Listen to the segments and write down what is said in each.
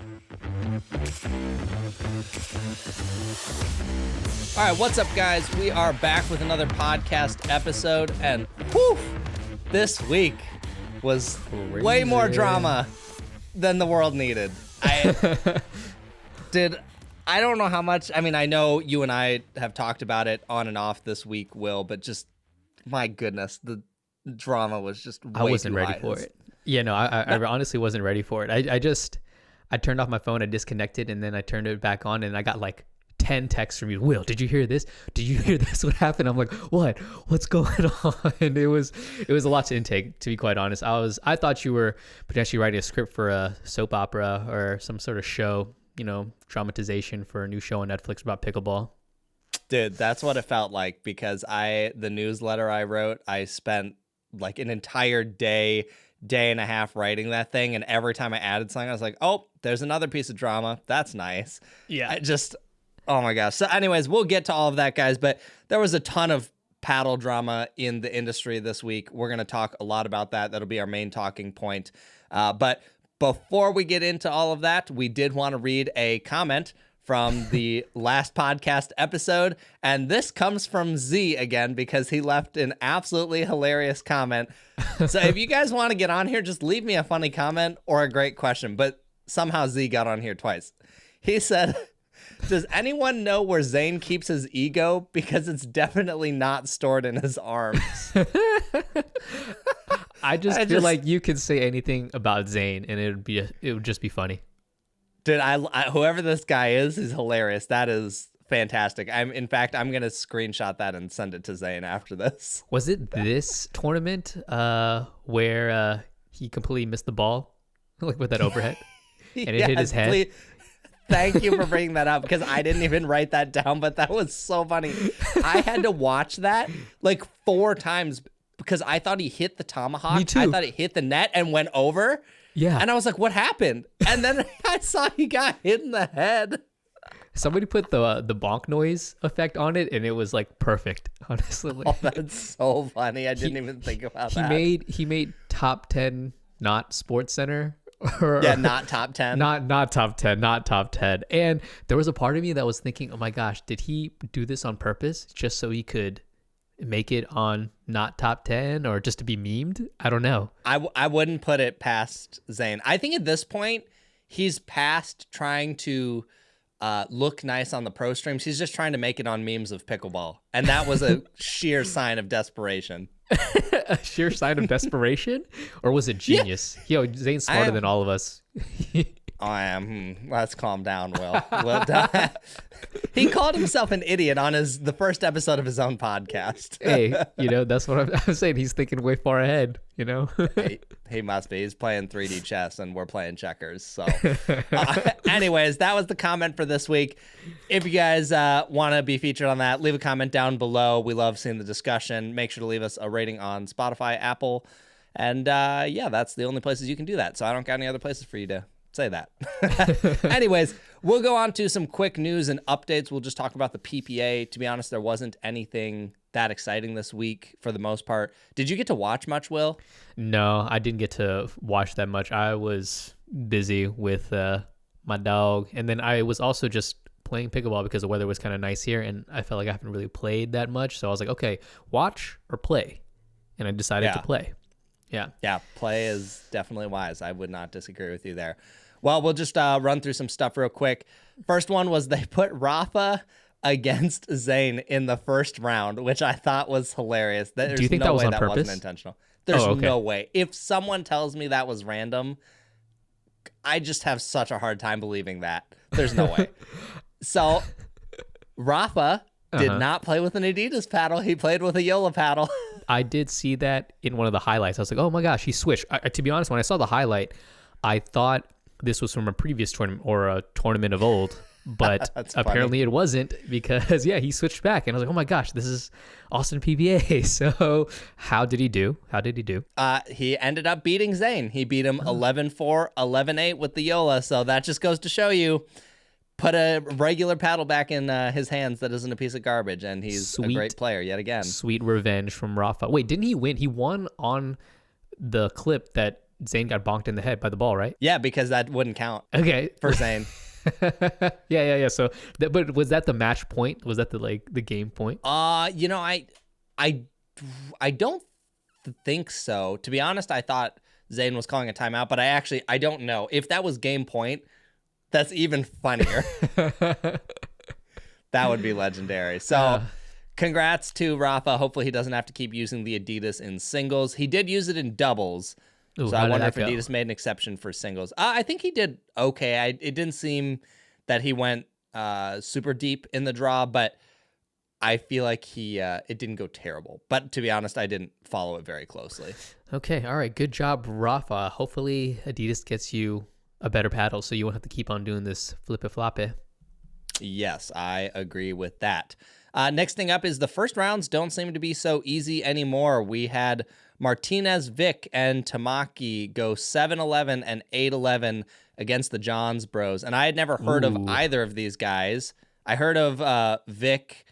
All right, what's up, guys? We are back with another podcast episode, and whew, this week was way more drama than the world needed. I don't know how much. I mean, I know you and I have talked about it on and off this week, Will, but just my goodness, the drama was just way I wasn't too ready high. for it. Yeah, no, I honestly wasn't ready for it. I turned off my phone, I disconnected, and then I turned it back on, and I got like 10 texts from you. Will, did you hear this? Did you hear this? What happened? I'm like, what? What's going on? And it was a lot to intake, to be quite honest. I thought you were potentially writing a script for a soap opera or some sort of show, dramatization for a new show on Netflix about pickleball. Dude, that's what it felt like, because the newsletter I wrote, I spent like an entire day and a half writing that thing, and every time I added something, I was like, oh, there's another piece of drama. That's nice. Yeah. Oh my gosh. So anyways, we'll get to all of that, guys, but there was a ton of paddle drama in the industry this week. We're going to talk a lot about that. That'll be our main talking point. But before we get into all of that, we did want to read a comment from the last podcast episode, and this comes from Z again, because he left an absolutely hilarious comment. So if you guys want to get on here, just leave me a funny comment or a great question, but somehow Z got on here twice. He said, does anyone know where Zane keeps his ego? Because it's definitely not stored in his arms. I feel like you could say anything about Zane and it would just be funny. Dude, I whoever this guy is, he's hilarious. That is fantastic. In fact, I'm gonna screenshot that and send it to Zane after this. Was it this tournament where he completely missed the ball, like with that overhead, and it hit his head? Please. Thank you for bringing that up, because I didn't even write that down, but that was so funny. I had to watch that like 4 times because I thought he hit the tomahawk. Me too. I thought it hit the net and went over. Yeah. And I was like, what happened? And then I saw he got hit in the head. Somebody put the bonk noise effect on it, and it was like perfect, honestly. Oh, that's so funny. I didn't even think about that. He made top 10, not Sports Center. Yeah, not top 10. Not top 10, not top 10. And there was a part of me that was thinking, oh my gosh, did he do this on purpose just so he could make it on not top 10 or just to be memed? I don't know. I wouldn't put it past Zane. I think at this point, he's past trying to look nice on the pro streams. He's just trying to make it on memes of pickleball. And that was a sheer sign of desperation. A sheer sign of desperation? Or was it genius? Yeah. Yo, Zane's smarter than all of us. I am. Let's calm down, Will. He called himself an idiot on the first episode of his own podcast. Hey, that's what I'm saying. He's thinking way far ahead, He must be. He's playing 3D chess and we're playing checkers. So anyways, that was the comment for this week. If you guys want to be featured on that, leave a comment down below. We love seeing the discussion. Make sure to leave us a rating on Spotify, Apple. And that's the only places you can do that. So I don't got any other places for you to say that. Anyways, we'll go on to some quick news and updates. We'll just talk about the PPA. To be honest, there wasn't anything that exciting this week for the most part. Did you get to watch much, Will? No, I didn't get to watch that much. I was busy with my dog. And then I was also just playing pickleball because the weather was kind of nice here. And I felt like I haven't really played that much. So I was like, okay, watch or play. And I decided to play. Yeah, play is definitely wise. I would not disagree with you there. Well, we'll just run through some stuff real quick. First one was they put Rafa against Zane in the first round, which I thought was hilarious. Do you think that was on purpose? Wasn't intentional. There's no way. If someone tells me that was random, I just have such a hard time believing that. There's no way. So Rafa did not play with an Adidas paddle. He played with a Yola paddle. I did see that in one of the highlights. I was like, oh my gosh, he switched. To be honest, when I saw the highlight, I thought this was from a previous tournament or a tournament of old, but apparently it wasn't, because he switched back, and I was like, oh my gosh, this is Austin PPA. So how did he do? He ended up beating Zane. He beat him 11-4, 11-8 with the Yola. So that just goes to show you, put a regular paddle back in his hands that isn't a piece of garbage, and he's a great player yet again. Sweet revenge from Rafa. Wait, didn't he win? He won on the clip that Zane got bonked in the head by the ball, right? Yeah, because that wouldn't count Okay. for Zane. Yeah. So, but was that the match point? Was that the game point? You know, I don't think so. To be honest, I thought Zane was calling a timeout, but I don't know. If that was game point, that's even funnier. That would be legendary. So congrats to Rafa. Hopefully he doesn't have to keep using the Adidas in singles. He did use it in doubles. Ooh, So I wonder if Adidas made an exception for singles. I think he did okay. It didn't seem that he went super deep in the draw, but I feel like it didn't go terrible. But to be honest, I didn't follow it very closely. Okay, all right. Good job, Rafa. Hopefully Adidas gets you a better paddle so you won't have to keep on doing this flippy-floppy. Yes, I agree with that. Next thing up is the first rounds don't seem to be so easy anymore. We had Martinez, Vic, and Tamaki go 7-11 and 8-11 against the Johns Bros. And I had never heard of either of these guys. I heard of Vic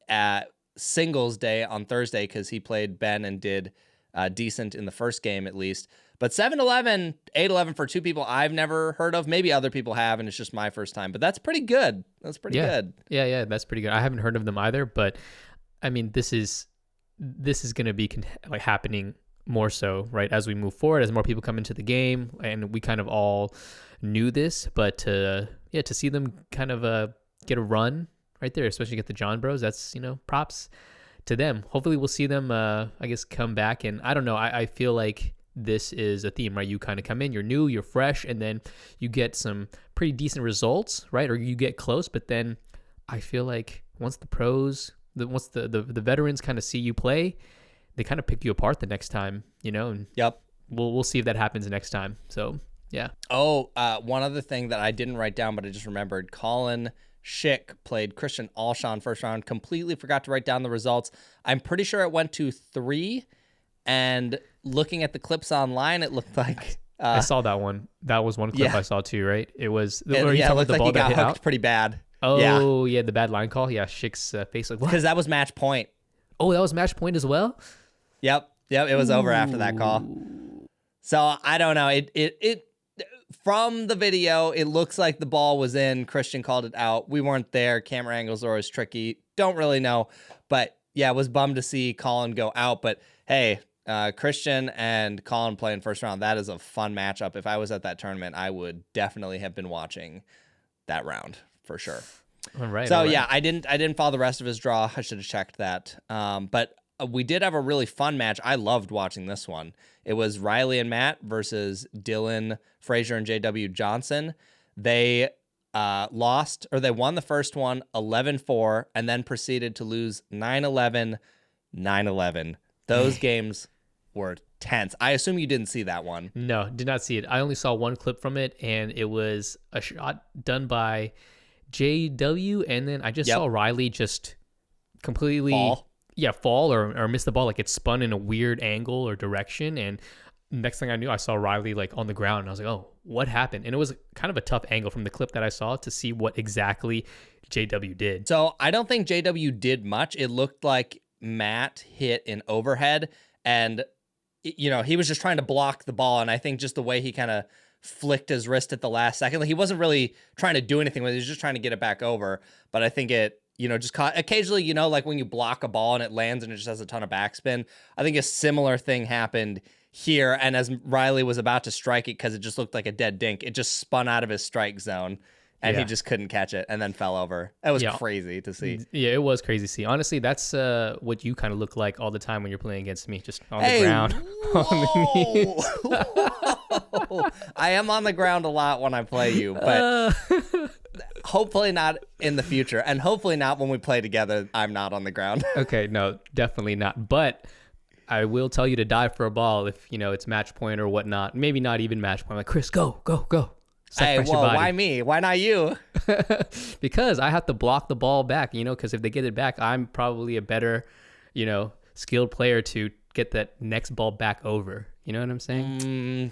at singles day on Thursday because he played Ben and did decent in the first game at least. But 7-11, 8-11 for two people I've never heard of. Maybe other people have, and it's just my first time. But that's pretty good. That's pretty good. Yeah, that's pretty good. I haven't heard of them either, but I mean, this is going to be like happening more so, right, as we move forward, as more people come into the game, and we kind of all knew this, but to see them kind of get a run right there, especially get the John Bros, that's, props to them. Hopefully we'll see them, I guess, come back. And I don't know, I feel like this is a theme, right? You kind of come in, you're new, you're fresh, and then you get some pretty decent results, right? Or you get close, but then I feel like once the pros, once the veterans kind of see you play, they kind of pick you apart the next time, and Yep. We'll see if that happens next time. So, yeah. Oh, one other thing that I didn't write down, but I just remembered, Colin Schick played Christian Alshon first round. Completely forgot to write down the results. I'm pretty sure it went to 3, and looking at the clips online, it looked like I saw that one. That was one clip I saw too, right? It was it looked like he got hooked pretty bad. Oh, yeah, the bad line call. Yeah, Schick's face like, what? Because that was match point. Oh, that was match point as well? Yep, it was over after that call. So I don't know. It from the video, it looks like the ball was in. Christian called it out. We weren't there. Camera angles are always tricky. Don't really know. But yeah, I was bummed to see Colin go out. But hey, Christian and Colin playing first round, that is a fun matchup. If I was at that tournament, I would definitely have been watching that round for sure. All right. So yeah, I didn't follow the rest of his draw. I should have checked that. But we did have a really fun match. I loved watching this one. It was Riley and Matt versus Dylan Frazier and JW Johnson. They lost, or they won the first one 11-4 and then proceeded to lose 9-11, 9-11. Those games were tense. I assume you didn't see that one. No, did not see it. I only saw one clip from it, and it was a shot done by JW, and then I just saw Riley just completely fall or miss the ball, like it spun in a weird angle or direction, and next thing I knew, I saw Riley like on the ground, and I was like, oh, what happened? And it was kind of a tough angle from the clip that I saw to see what exactly JW did. So I don't think JW did much. It looked like Matt hit an overhead, and he was just trying to block the ball, and I think just the way he kind of flicked his wrist at the last second, like he wasn't really trying to do anything with it. He was just trying to get it back over. But I think it, just caught occasionally, like when you block a ball and it lands and it just has a ton of backspin. I think a similar thing happened here. And as Riley was about to strike it, because it just looked like a dead dink, it just spun out of his strike zone and he just couldn't catch it and then fell over. That was crazy to see. Yeah, it was crazy to see. Honestly, that's what you kind of look like all the time when you're playing against me, just on the ground. On the knees. I am on the ground a lot when I play you, but hopefully not in the future. And hopefully not when we play together, I'm not on the ground. Okay, no, definitely not. But I will tell you to dive for a ball if, it's match point or whatnot. Maybe not even match point. I'm like, Chris, go. Hey, whoa, why me? Why not you? Because I have to block the ball back, because if they get it back, I'm probably a better, skilled player to get that next ball back over. You know what I'm saying?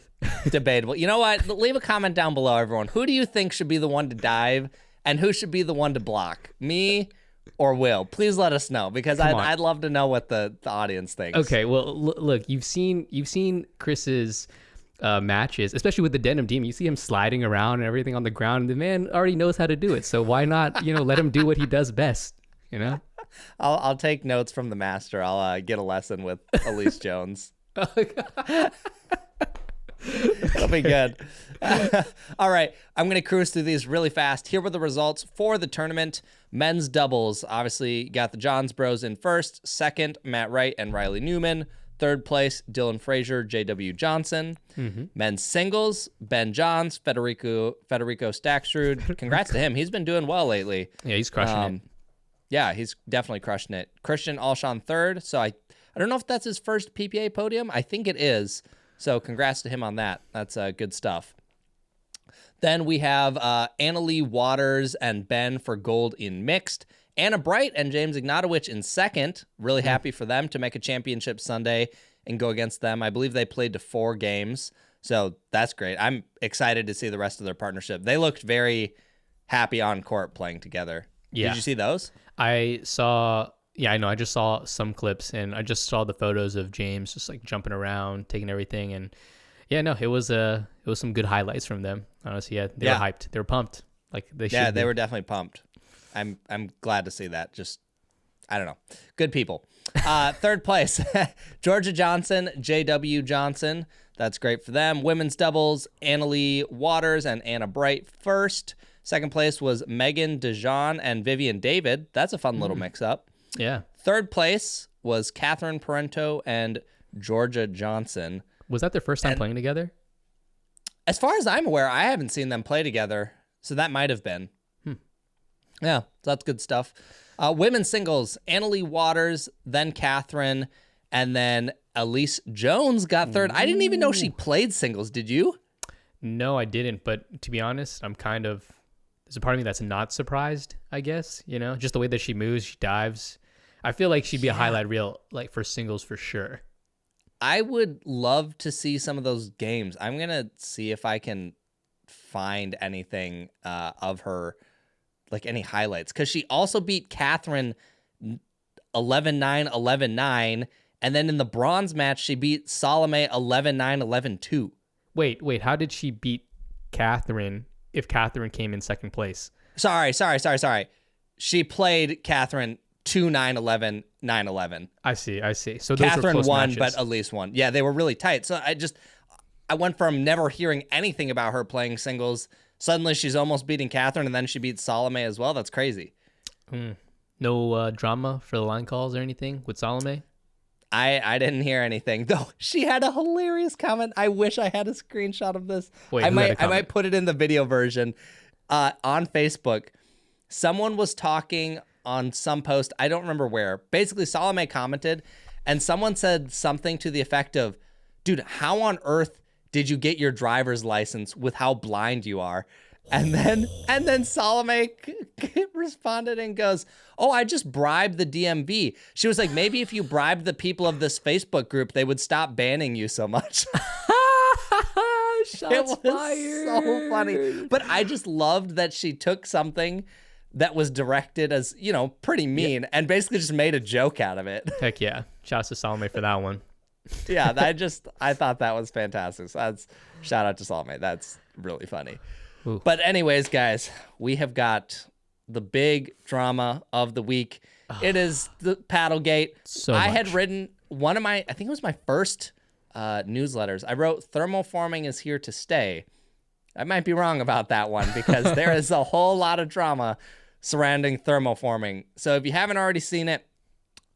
Debatable. You know what? Leave a comment down below, everyone. Who do you think should be the one to dive and who should be the one to block? Me or Will? Please let us know, because I'd love to know what the audience thinks. Okay, well, look, you've seen Chris's matches, especially with the Denim Demon. You see him sliding around and everything on the ground, and the man already knows how to do it. So why not, let him do what he does best, I'll take notes from the master. I'll get a lesson with Elise Jones. It'll be good. All right, I'm going to cruise through these really fast. Here were the results for the tournament. Men's doubles, obviously got the Johns Bros in first. Second, Matt Wright and Riley Newman. Third place, Dylan Frazier, J.W. Johnson. Mm-hmm. Men's singles, Ben Johns, Federico Staksrud. Congrats to him. He's been doing well lately. Yeah, he's crushing it. Yeah, he's definitely crushing it. Christian Alshon third. So I don't know if that's his first PPA podium. I think it is. So congrats to him on that. That's good stuff. Then we have Annalie Waters and Ben for gold in mixed. Anna Bright and James Ignatowicz in second. Really happy for them to make a championship Sunday and go against them. I believe they played to 4 games. So that's great. I'm excited to see the rest of their partnership. They looked very happy on court playing together. Yeah. Did you see those? I saw, I know. I just saw some clips, and I just saw the photos of James just like jumping around, taking everything. And yeah, no, it was some good highlights from them. Honestly, they were hyped. They were pumped. Like they should. Yeah, they were definitely pumped. I'm glad to see that. Just, I don't know. Good people. Third place, Georgia Johnson, J.W. Johnson. That's great for them. Women's doubles, Annalie Waters and Anna Bright first. Second place was Megan DeJean and Vivian David. That's a fun little mix-up. Yeah. Third place was Catherine Parento and Georgia Johnson. Was that their first time playing together? As far as I'm aware, I haven't seen them play together, so that might have been. Yeah, so that's good stuff. Women's singles, Annalie Waters, then Catherine, and then Elise Jones got third. I didn't even know she played singles. Did you? No, I didn't. But to be honest, there's a part of me that's not surprised, I guess. Just the way that she moves, she dives. I feel like she'd be a highlight reel, like for singles for sure. I would love to see some of those games. I'm going to see if I can find anything of her, like any highlights. Because she also beat Catherine 11-9, 11-9. And then in the bronze match, she beat Salome 11-9, 11-2. Wait. How did she beat Catherine if Catherine came in second place? Sorry. She played Catherine 2-9-11, 9-11. I see. So those Catherine were close won, matches. but Elise won. Yeah, they were really tight. So I went from never hearing anything about her playing singles. Suddenly she's almost beating Catherine, and then she beats Salome as well. That's crazy. No drama for the line calls or anything with Salome? I didn't hear anything, though. She had a hilarious comment. I wish I had a screenshot of this. Wait, I might put it in the video version. On Facebook, someone was talking on some post, I don't remember where. Basically, Salome commented, and someone said something to the effect of, dude, how on earth did you get your driver's license with how blind you are? And then Salome responded and goes, oh, I just bribed the DMV. She was like, maybe if you bribed the people of this Facebook group, they would stop banning you so much. Shots it was fired. So funny. But I just loved that she took something that was directed as, pretty mean and basically just made a joke out of it. Heck yeah. Shouts to Salome for that one. Yeah, I thought that was fantastic. So shout out to Salome. That's really funny. Ooh. But anyways, guys, we have got the big drama of the week. It is the Paddlegate. I had written I think it was my first newsletters. I wrote thermoforming is here to stay. I might be wrong about that one because there is a whole lot of drama surrounding thermoforming. So if you haven't already seen it,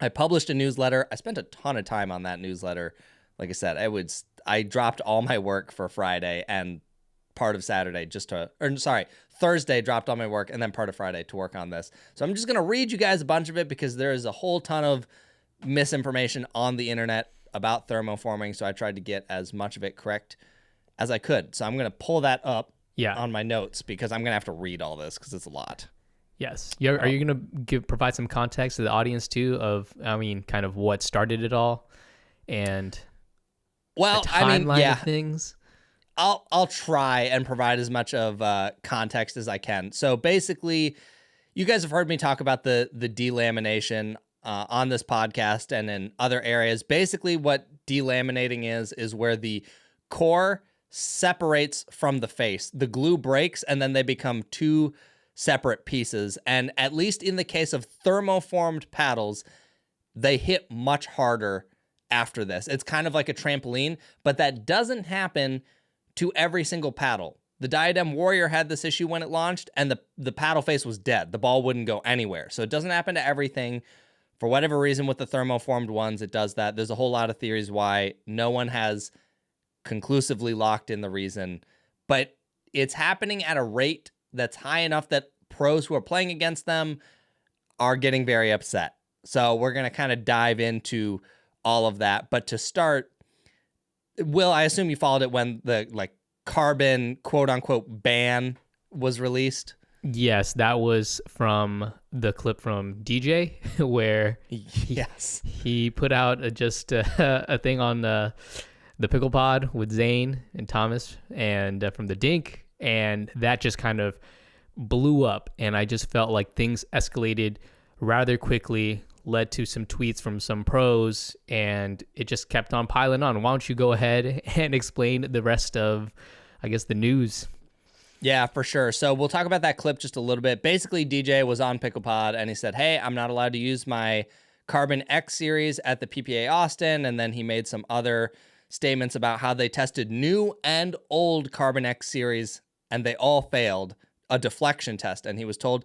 I published a newsletter. I spent a ton of time on that newsletter. Like I said, I dropped all my work for Friday and part of Saturday Thursday dropped all my work and then part of Friday to work on this. So I'm just going to read you guys a bunch of it because there is a whole ton of misinformation on the internet about thermoforming. So I tried to get as much of it correct as I could. So I'm going to pull that up on my notes because I'm going to have to read all this because it's a lot. Yes. Are you going to provide some context to the audience too of, kind of what started it all and timeline of things? I'll try and provide as much of context as I can. So basically, you guys have heard me talk about the delamination on this podcast and in other areas. Basically, what delaminating is where the core separates from the face. The glue breaks and then they become two separate pieces. And at least in the case of thermoformed paddles, they hit much harder after this. It's kind of like a trampoline, but that doesn't happen to every single paddle. The Diadem Warrior had this issue when it launched, and the paddle face was dead. The ball wouldn't go anywhere. So it doesn't happen to everything. For whatever reason, with the thermoformed ones, it does that. There's a whole lot of theories why. No one has conclusively locked in the reason, but it's happening at a rate that's high enough that pros who are playing against them are getting very upset. So we're going to kind of dive into all of that. But to start, Will, I assume you followed it when the carbon quote unquote ban was released. Yes, that was from the clip from DJ where he put out just a thing on the Pickle Pod with Zane and Thomas and from the Dink, and that just kind of blew up, and I just felt like things escalated rather quickly, led to some tweets from some pros, and it just kept on piling on. Why don't you go ahead and explain the rest of, I guess, the news? Yeah, for sure. So we'll talk about that clip just a little bit. Basically, DJ was on PicklePod and he said, hey, I'm not allowed to use my Carbon X series at the PPA Austin. And then he made some other statements about how they tested new and old Carbon X series and they all failed a deflection test. And he was told,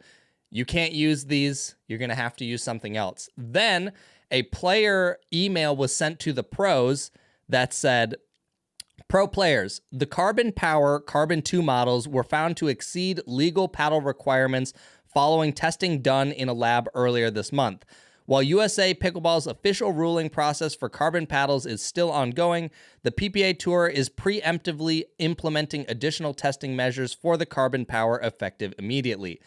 you can't use these. You're going to have to use something else. Then a player email was sent to the pros that said, pro players, the Carbon Power Carbon 2 models were found to exceed legal paddle requirements following testing done in a lab earlier this month. While USA Pickleball's official ruling process for carbon paddles is still ongoing, the PPA Tour is preemptively implementing additional testing measures for the Carbon Power effective immediately.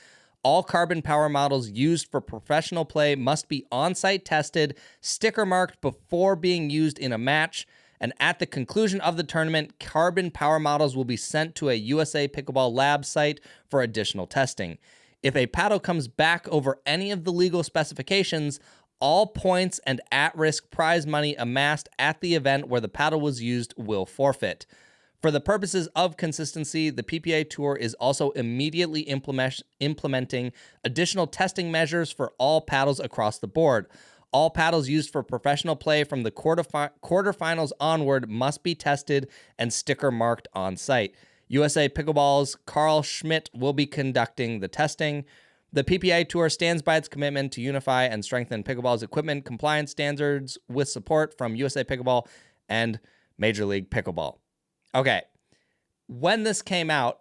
All Carbon Power models used for professional play must be on-site tested, sticker marked before being used in a match, and at the conclusion of the tournament, Carbon Power models will be sent to a USA Pickleball lab site for additional testing. If a paddle comes back over any of the legal specifications, all points and at-risk prize money amassed at the event where the paddle was used will forfeit. For the purposes of consistency, the PPA Tour is also immediately implementing additional testing measures for all paddles across the board. All paddles used for professional play from the quarterfinals onward must be tested and sticker marked on site. USA Pickleball's Carl Schmidt will be conducting the testing. The PPA Tour stands by its commitment to unify and strengthen pickleball's equipment compliance standards with support from USA Pickleball and Major League Pickleball. Okay, when this came out,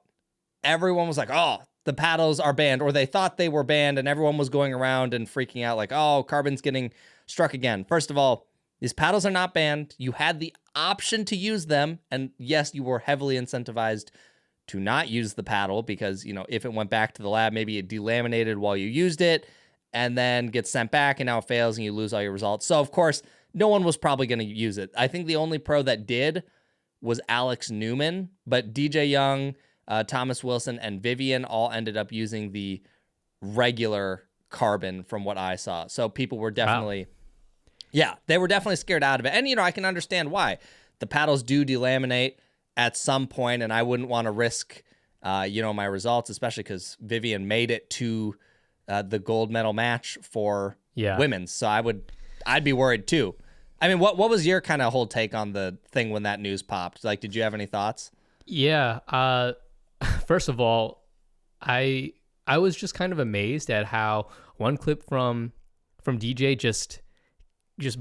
everyone was like, oh, the paddles are banned, or they thought they were banned, and everyone was going around and freaking out like, oh, Carbon's getting struck again. First of all, these paddles are not banned. You had the option to use them, and yes, you were heavily incentivized to not use the paddle because, you know, if it went back to the lab, maybe it delaminated while you used it and then gets sent back and now it fails and you lose all your results. So, of course, no one was probably going to use it. I think the only pro that did was Alex Newman, but DJ Young, Thomas Wilson, and Vivian all ended up using the regular Carbon from what I saw. So people were definitely, they were definitely scared out of it. And, you know, I can understand why. The paddles do delaminate at some point, and I wouldn't want to risk, my results, especially because Vivian made it to the gold medal match for women's. So I'd be worried too. I mean, what was your kind of whole take on the thing when that news popped? Like, did you have any thoughts? Yeah. First of all, I was just kind of amazed at how one clip from DJ just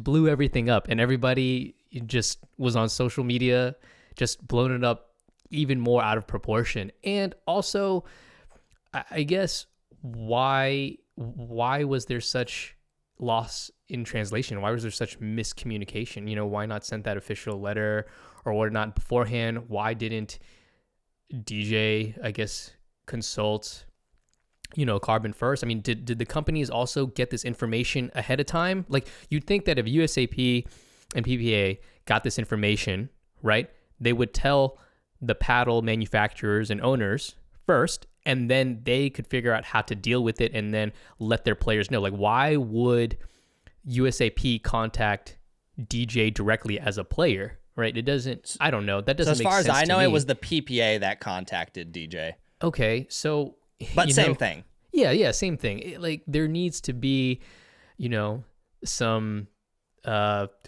blew everything up, and everybody just was on social media, just blowing it up even more out of proportion. And also, I guess why was there such loss in translation? Why was there such miscommunication? You know, why not send that official letter or whatnot beforehand? Why didn't DJ, I guess, consult, Carbon first? I mean, did the companies also get this information ahead of time? Like, you'd think that if USAP and PPA got this information, right, they would tell the paddle manufacturers and owners first, and then they could figure out how to deal with it and then let their players know. Like, why would USAP contact DJ directly as a player, right? It doesn't. I don't know. That So doesn't as make far as sense I to know, me. it was the PPA that contacted DJ. Okay, so But same thing. Yeah, same thing. Like there needs to be, some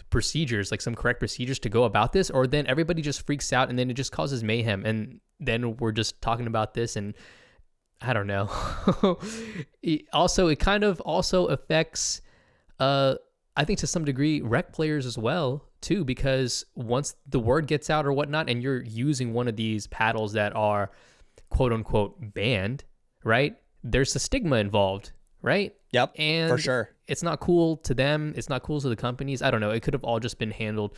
procedures, like some correct procedures to go about this, or then everybody just freaks out and then it just causes mayhem, and then we're just talking about this, and I don't know. It kind of also affects, I think to some degree, rec players as well too, because once the word gets out or whatnot, and you're using one of these paddles that are quote unquote banned, right? There's a stigma involved, right? Yep, And for sure. it's not cool to them. It's not cool to the companies. I don't know. It could have all just been handled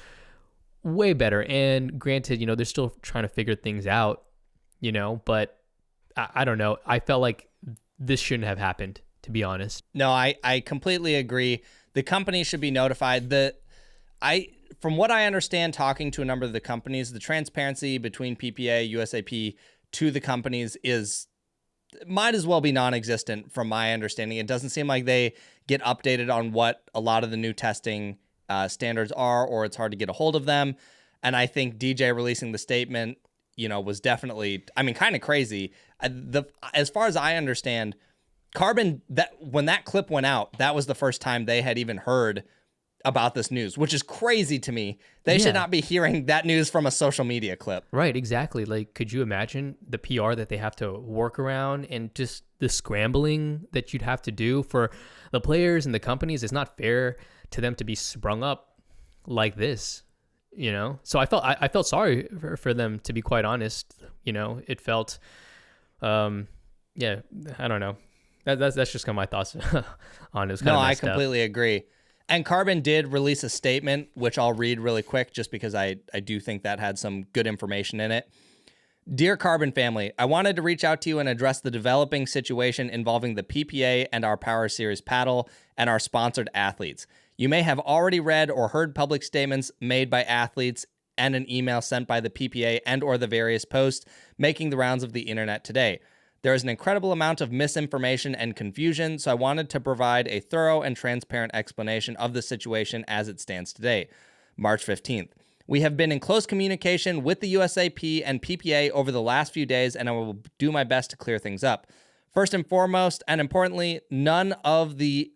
way better. And granted, they're still trying to figure things out, but I don't know. I felt like this shouldn't have happened, to be honest. No, I completely agree. The company should be notified. From what I understand, talking to a number of the companies, the transparency between PPA, USAP to the companies might as well be non-existent from my understanding. It doesn't seem like they get updated on what a lot of the new testing standards are, or it's hard to get a hold of them. And I think DJ releasing the statement, was definitely, kind of crazy. As far as I understand, Carbon, that when that clip went out, that was the first time they had even heard about this news, which is crazy to me. They should not be hearing that news from a social media clip. Right, exactly. Like, could you imagine the PR that they have to work around, and just the scrambling that you'd have to do for the players and the companies? It's not fair to them to be sprung up like this, So I felt sorry for them, to be quite honest. It felt, I don't know. That's just kind of my thoughts on it. No, I completely agree. And Carbon did release a statement, which I'll read really quick just because I do think that had some good information in it. Dear Carbon family, I wanted to reach out to you and address the developing situation involving the PPA and our Power Series paddle and our sponsored athletes. You may have already read or heard public statements made by athletes and an email sent by the PPA and or the various posts making the rounds of the internet today. There is an incredible amount of misinformation and confusion, so I wanted to provide a thorough and transparent explanation of the situation as it stands today, March 15th. We have been in close communication with the USAP and PPA over the last few days, and I will do my best to clear things up. First and foremost, and importantly, none of the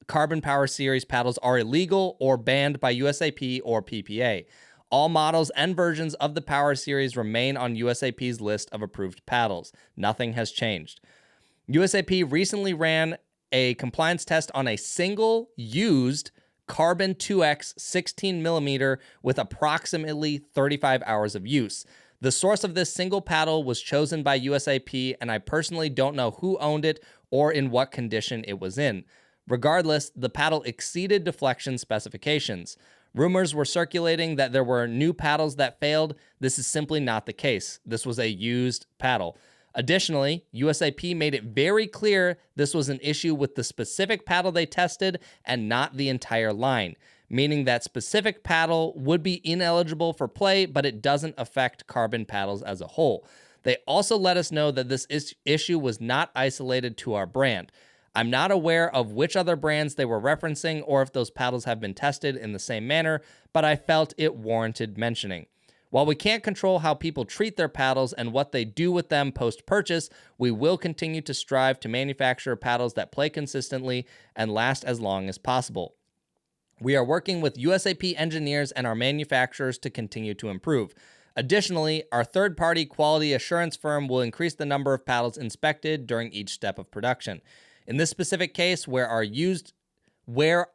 Carbon Power Series paddles are illegal or banned by USAP or PPA. All models and versions of the Power Series remain on USAP's list of approved paddles. Nothing has changed. USAP recently ran a compliance test on a single used Carbon 2X 16mm with approximately 35 hours of use. The source of this single paddle was chosen by USAP, and I personally don't know who owned it or in what condition it was in. Regardless, the paddle exceeded deflection specifications. Rumors were circulating that there were new paddles that failed. This is simply not the case. This was a used paddle. Additionally, USAP made it very clear this was an issue with the specific paddle they tested and not the entire line, meaning that specific paddle would be ineligible for play, but it doesn't affect Carbon paddles as a whole. They also let us know that this issue was not isolated to our brand. I'm not aware of which other brands they were referencing or if those paddles have been tested in the same manner, but I felt it warranted mentioning. While we can't control how people treat their paddles and what they do with them post-purchase, we will continue to strive to manufacture paddles that play consistently and last as long as possible. We are working with USAP engineers and our manufacturers to continue to improve. Additionally, our third-party quality assurance firm will increase the number of paddles inspected during each step of production. In this specific case, where our used Carbon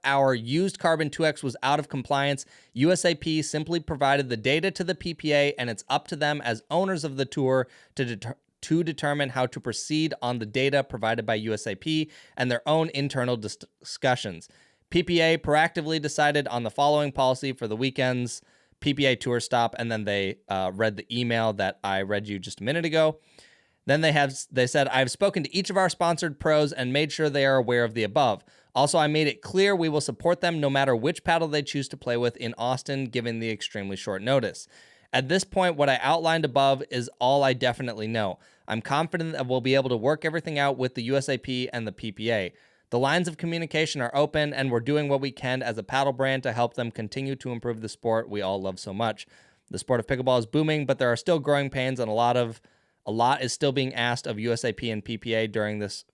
2X was out of compliance, USAP simply provided the data to the PPA, and it's up to them as owners of the tour to determine how to proceed on the data provided by USAP and their own internal discussions. PPA proactively decided on the following policy for the weekend's PPA tour stop, and then they read the email that I read you just a minute ago. Then they said, I've spoken to each of our sponsored pros and made sure they are aware of the above. Also, I made it clear we will support them no matter which paddle they choose to play with in Austin, given the extremely short notice. At this point, what I outlined above is all I definitely know. I'm confident that we'll be able to work everything out with the USAP and the PPA. The lines of communication are open, and we're doing what we can as a paddle brand to help them continue to improve the sport we all love so much. The sport of pickleball is booming, but there are still growing pains, and a lot is still being asked of USAP and PPA during this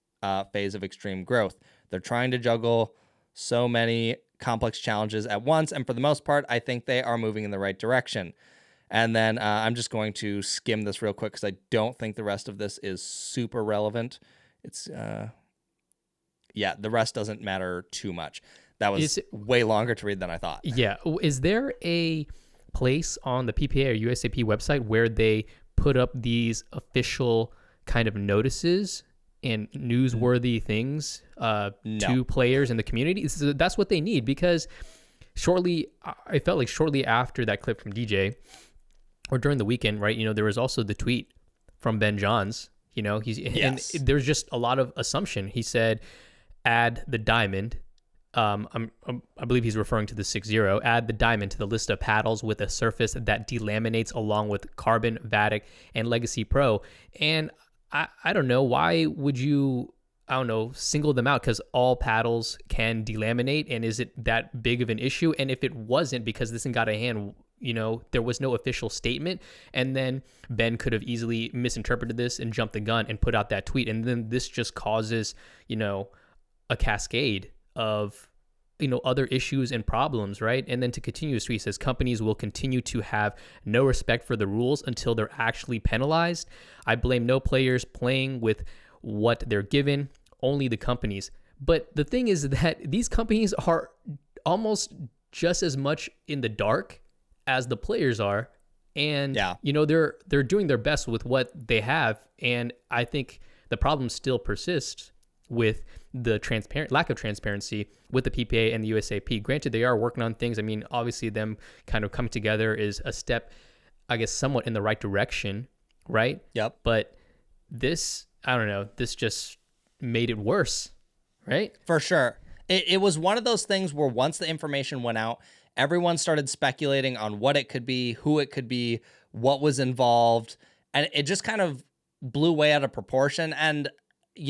phase of extreme growth. They're trying to juggle so many complex challenges at once, and for the most part, I think they are moving in the right direction. And then I'm just going to skim this real quick because I don't think the rest of this is super relevant. It's the rest doesn't matter too much. That was way longer to read than I thought. Yeah. Is there a place on the PPA or USAP website where they put up these official kind of notices and newsworthy things to players in the community? So that's what they need, because I felt like shortly after that clip from DJ, or during the weekend, right? There was also the tweet from Ben Johns. And there's just a lot of assumption. He said, add the diamond. I believe he's referring to the 6-0. Add the diamond to the list of paddles with a surface that delaminates along with Carbon, Vatic, and Legacy Pro. And I don't know, why would you, single them out? Because all paddles can delaminate, and is it that big of an issue? And if it wasn't, because this thing got a hand, there was no official statement, and then Ben could have easily misinterpreted this and jumped the gun and put out that tweet, and then this just causes, a cascade of other issues and problems, right? And then to continue, his tweet says companies will continue to have no respect for the rules until they're actually penalized. I blame no players playing with what they're given, only the companies. But the thing is that these companies are almost just as much in the dark as the players are, and they're doing their best with what they have, and I think the problem still persists with the lack of transparency with the PPA and the USAP. Granted, they are working on things. I mean, obviously them kind of coming together is a step, I guess, somewhat in the right direction, right? Yep. But this, I don't know, this just made it worse, right? For sure. It was one of those things where once the information went out, everyone started speculating on what it could be, who it could be, what was involved, and it just kind of blew way out of proportion. And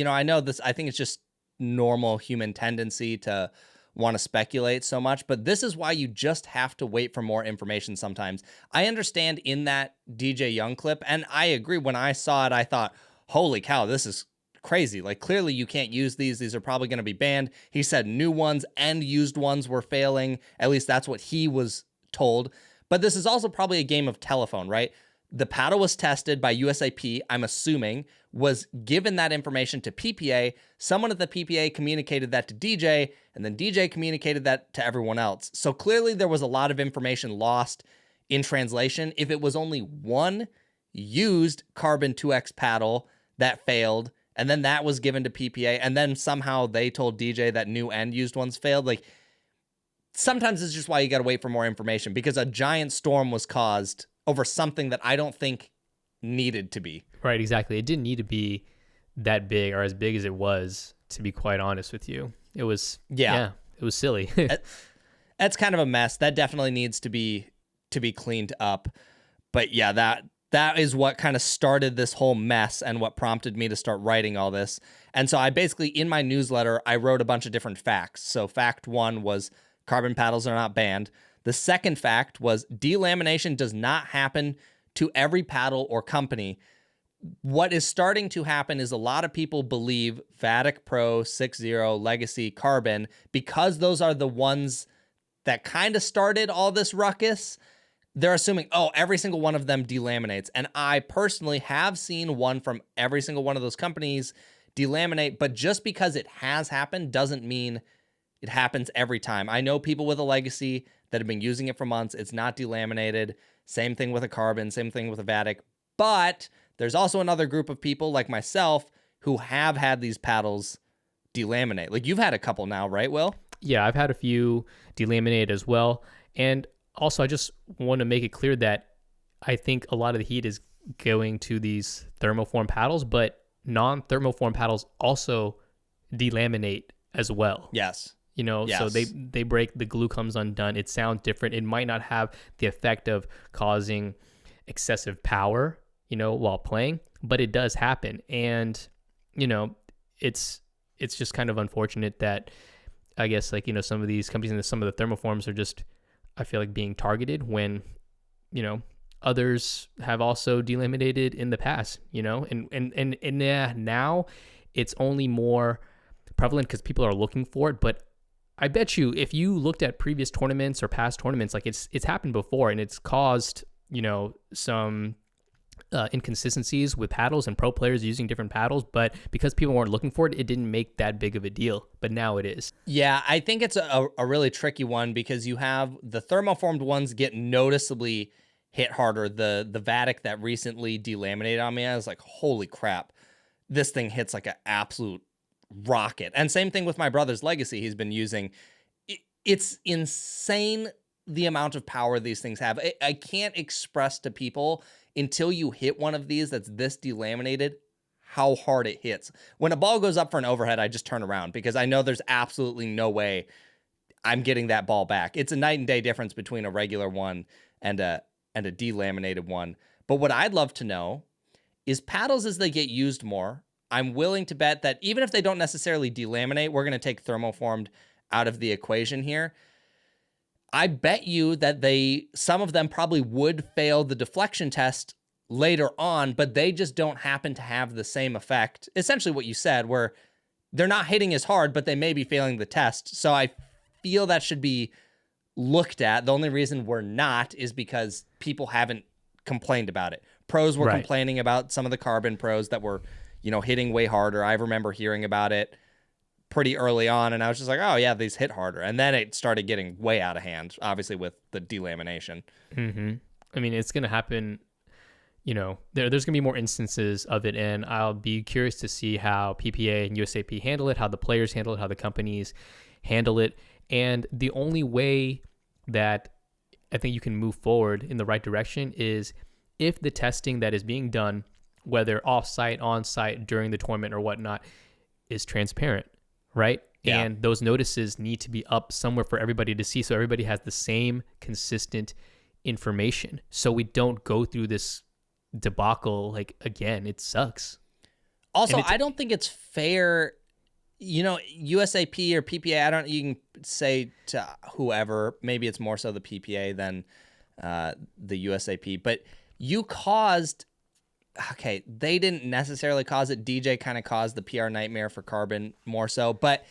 I know this, I think it's just normal human tendency to want to speculate so much, but this is why you just have to wait for more information sometimes. I understand in that DJ Young clip, and I agree, when I saw it, I thought, holy cow, this is crazy. Like, clearly you can't use these. These are probably going to be banned. He said new ones and used ones were failing. At least that's what he was told. But this is also probably a game of telephone, right? The paddle was tested by USAP, I'm assuming, was given that information to PPA. Someone at the PPA communicated that to DJ, and then DJ communicated that to everyone else. So clearly there was a lot of information lost in translation. If it was only one used Carbon 2X paddle that failed, and then that was given to PPA, and then somehow they told DJ that new and used ones failed, like, sometimes it's just why you got to wait for more information, because a giant storm was caused over something that I don't think needed to be. Right, exactly. It didn't need to be that big, or as big as it was, to be quite honest with you. It was, it was silly. That's kind of a mess. That definitely needs to be cleaned up. But yeah, that is what kind of started this whole mess and what prompted me to start writing all this. And so I basically, in my newsletter, I wrote a bunch of different facts. So fact 1 was carbon paddles are not banned. The second fact was delamination does not happen to every paddle or company. What is starting to happen is a lot of people believe Vatic Pro, 6-0, Legacy, Carbon, because those are the ones that kind of started all this ruckus, they're assuming, every single one of them delaminates. And I personally have seen one from every single one of those companies delaminate, but just because it has happened doesn't mean it happens every time. I know people with a Legacy that have been using it for months. It's not delaminated. Same thing with a Carbon, same thing with a Vatic. But there's also another group of people like myself who have had these paddles delaminate. Like, you've had a couple now, right, Will? Yeah, I've had a few delaminate as well. And also, I just want to make it clear that I think a lot of the heat is going to these thermoform paddles, but non-thermoform paddles also delaminate as well. Yes. Yes. So they break, the glue comes undone. It sounds different. It might not have the effect of causing excessive power, while playing, but it does happen. And, it's just kind of unfortunate that, I guess, like, some of these companies and some of the thermoforms are just, I feel like, being targeted when, others have also delaminated in the past, and now it's only more prevalent because people are looking for it. But I bet you if you looked at previous tournaments or past tournaments, like it's happened before, and it's caused, some inconsistencies with paddles and pro players using different paddles. But because people weren't looking for it, it didn't make that big of a deal. But now it is. Yeah, I think it's a really tricky one because you have the thermoformed ones get noticeably hit harder. The Vatic that recently delaminated on me, I was like, holy crap, this thing hits like an absolute rocket. And same thing with my brother's Legacy he's been using. It's insane the amount of power these things have. I can't express to people until you hit one of these that's this delaminated how hard it hits. When a ball goes up for an overhead, I just turn around because I know there's absolutely no way I'm getting that ball back. It's a night and day difference between a regular one and a delaminated one. But what I'd love to know is paddles as they get used more, I'm willing to bet that even if they don't necessarily delaminate, we're going to take thermoformed out of the equation here. I bet you that some of them probably would fail the deflection test later on, but they just don't happen to have the same effect. Essentially what you said, where they're not hitting as hard, but they may be failing the test. So I feel that should be looked at. The only reason we're not is because people haven't complained about it. Pros were complaining about some of the carbon pros that were, hitting way harder. I remember hearing about it pretty early on, and I was just like, oh yeah, these hit harder. And then it started getting way out of hand, obviously with the delamination. Mm-hmm. I mean, it's going to happen, there's going to be more instances of it, and I'll be curious to see how PPA and USAP handle it, how the players handle it, how the companies handle it. And the only way that I think you can move forward in the right direction is if the testing that is being done, whether off-site, on-site, during the tournament or whatnot, is transparent. Right? Yeah. And those notices need to be up somewhere for everybody to see, so everybody has the same consistent information, so we don't go through this debacle like again. It sucks. Also, I don't think it's fair, USAP or PPA, you can say to whoever, maybe it's more so the PPA than the USAP, but you caused, okay, they didn't necessarily cause it. DJ kind of caused the PR nightmare for carbon more so, but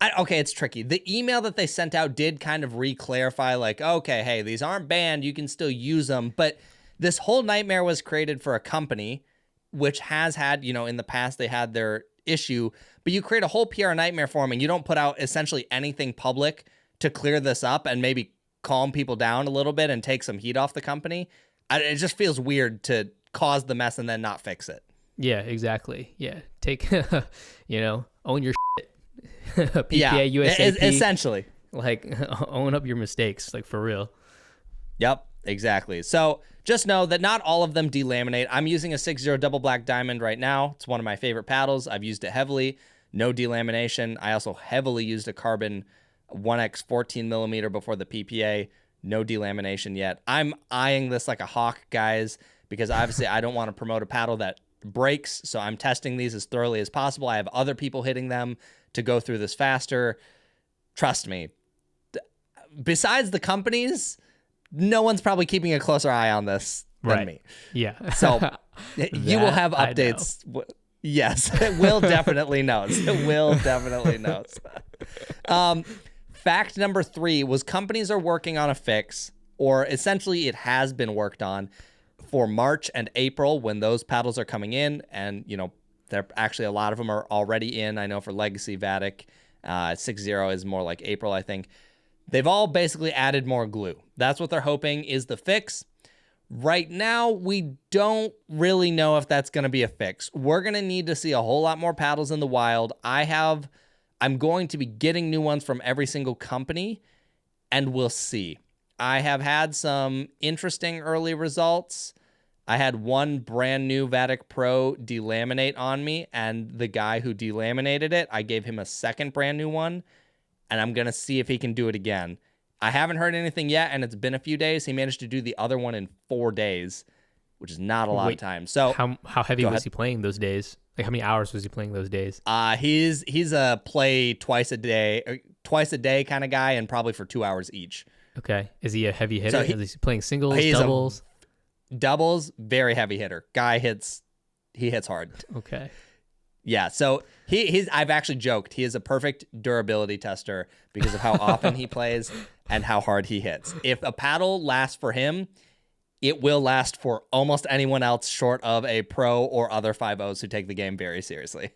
it's tricky. The email that they sent out did kind of re-clarify, like, okay, hey, these aren't banned, you can still use them, but this whole nightmare was created for a company which has had, in the past they had their issue, but you create a whole PR nightmare for them and you don't put out essentially anything public to clear this up and maybe calm people down a little bit and take some heat off the company. It just feels weird to cause the mess and then not fix it. Yeah, exactly. Yeah. Take, own your shit. PPA, USAP. Essentially. Like, own up your mistakes, like for real. Yep, exactly. So just know that not all of them delaminate. I'm using a 6-0 double black diamond right now. It's one of my favorite paddles. I've used it heavily. No delamination. I also heavily used a carbon 1X 14 millimeter before the PPA. No delamination yet. I'm eyeing this like a hawk, guys, because obviously I don't want to promote a paddle that breaks, so I'm testing these as thoroughly as possible. I have other people hitting them to go through this faster. Trust me. Besides the companies, no one's probably keeping a closer eye on this than me. Yeah. So you will have updates. Yes, Will definitely knows. Will definitely knows. Fact number 3 was companies are working on a fix, or essentially it has been worked on for March and April when those paddles are coming in. And, they're actually, a lot of them are already in. I know for Legacy, Vatic, 6-0 is more like April, I think. They've all basically added more glue. That's what they're hoping is the fix. Right now, we don't really know if that's going to be a fix. We're going to need to see a whole lot more paddles in the wild. I'm going to be getting new ones from every single company, and we'll see. I have had some interesting early results. I had one brand new Vatic Pro delaminate on me, and the guy who delaminated it, I gave him a second brand new one, and I'm going to see if he can do it again. I haven't heard anything yet, and it's been a few days. He managed to do the other one in 4 days, which is not a lot of time. So how heavy was he playing those days? Like, how many hours was he playing those days? He's a play twice a day kind of guy, and probably for 2 hours each. Okay. Is he a heavy hitter? So is he playing singles, doubles? Doubles, very heavy hitter. Guy he hits hard. Okay. Yeah, so he's I've actually joked he is a perfect durability tester because of how often he plays and how hard he hits. If a paddle lasts for him, it will last for almost anyone else short of a pro or other 5-0s who take the game very seriously.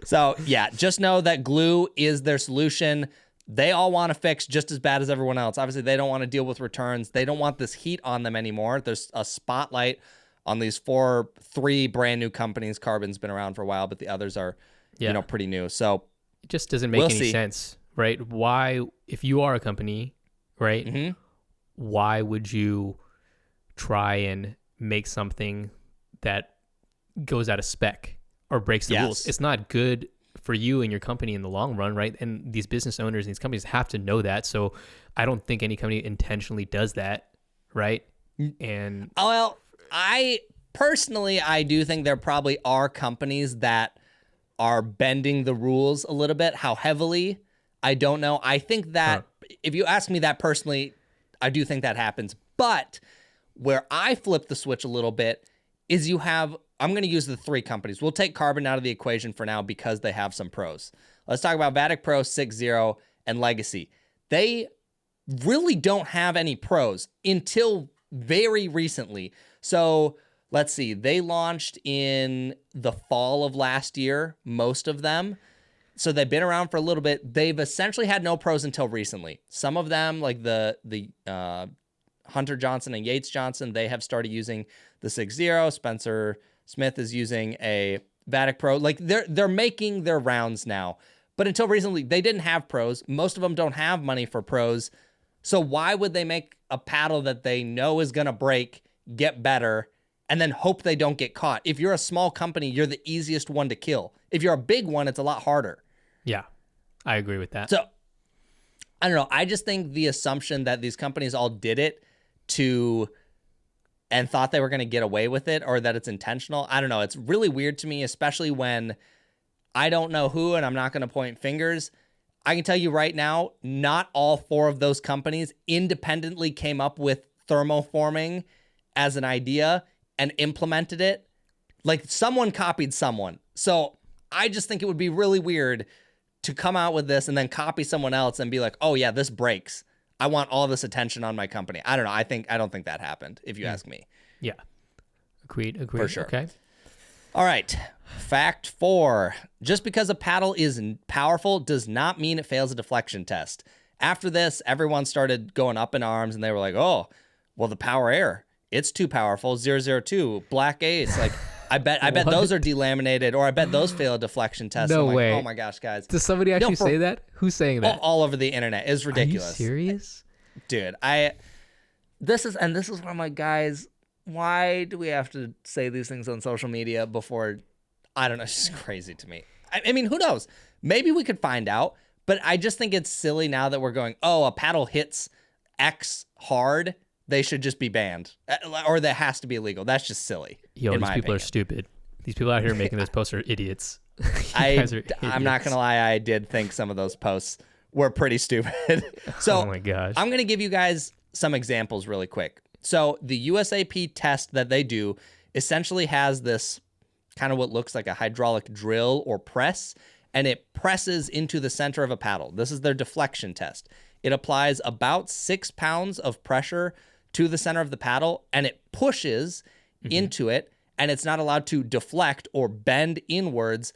So yeah, just know that glue is their solution. They all want to fix just as bad as everyone else. Obviously, they don't want to deal with returns. They don't want this heat on them anymore. There's a spotlight on these three brand new companies. Carbon's been around for a while, but the others are, pretty new. So it just doesn't make any sense, right? Why, if you are a company, right? Mm-hmm. Why would you try and make something that goes out of spec or breaks the rules? It's not good for you and your company in the long run, right? And these business owners and these companies have to know that. So I don't think any company intentionally does that, right? And well, I do think there probably are companies that are bending the rules a little bit. How heavily, I don't know. I think that if you ask me that personally, I do think that happens. But where I flip the switch a little bit is I'm going to use the three companies. We'll take Carbon out of the equation for now because they have some pros. Let's talk about Vatic Pro, 6-0, and Legacy. They really don't have any pros until very recently. So let's see. They launched in the fall of last year, most of them. So they've been around for a little bit. They've essentially had no pros until recently. Some of them, like the Hunter Johnson and Yates Johnson, they have started using the 6-0. Spencer Smith is using a Vatic Pro. Like they're making their rounds now. But until recently, they didn't have pros. Most of them don't have money for pros. So why would they make a paddle that they know is going to break, get better, and then hope they don't get caught? If you're a small company, you're the easiest one to kill. If you're a big one, it's a lot harder. Yeah, I agree with that. So I don't know. I just think the assumption that these companies all did it and thought they were going to get away with it or that it's intentional. I don't know. It's really weird to me, especially when I don't know who, and I'm not going to point fingers. I can tell you right now, not all four of those companies independently came up with thermoforming as an idea and implemented it. Like someone copied someone. So I just think it would be really weird to come out with this and then copy someone else and be like, oh yeah, this breaks. I want all this attention on my company. I don't know. I don't think that happened, if you ask me. Yeah. Agreed. For sure. Okay. All right. Fact 4. Just because a paddle is powerful does not mean it fails a deflection test. After this, everyone started going up in arms and they were like, oh, well, the power air, it's too powerful. 002, black ace. Like, I bet those are delaminated, or I bet those fail a deflection test. No way. Oh my gosh, guys. Does somebody actually say that? Who's saying that? All over the internet. It's ridiculous. Are you serious? Dude, this is where I'm like, guys, why do we have to say these things on social media before? I don't know. It's just crazy to me. I mean, who knows? Maybe we could find out, but I just think it's silly now that we're going, oh, a paddle hits X hard, they should just be banned, or that has to be illegal. That's just silly. Yo, these people are stupid. These people out here making those posts are idiots. I'm not going to lie. I did think some of those posts were pretty stupid. So oh my gosh. I'm going to give you guys some examples really quick. So the USAP test that they do essentially has this kind of what looks like a hydraulic drill or press, and it presses into the center of a paddle. This is their deflection test. It applies about 6 pounds of pressure to the center of the paddle, and it pushes into it, and it's not allowed to deflect or bend inwards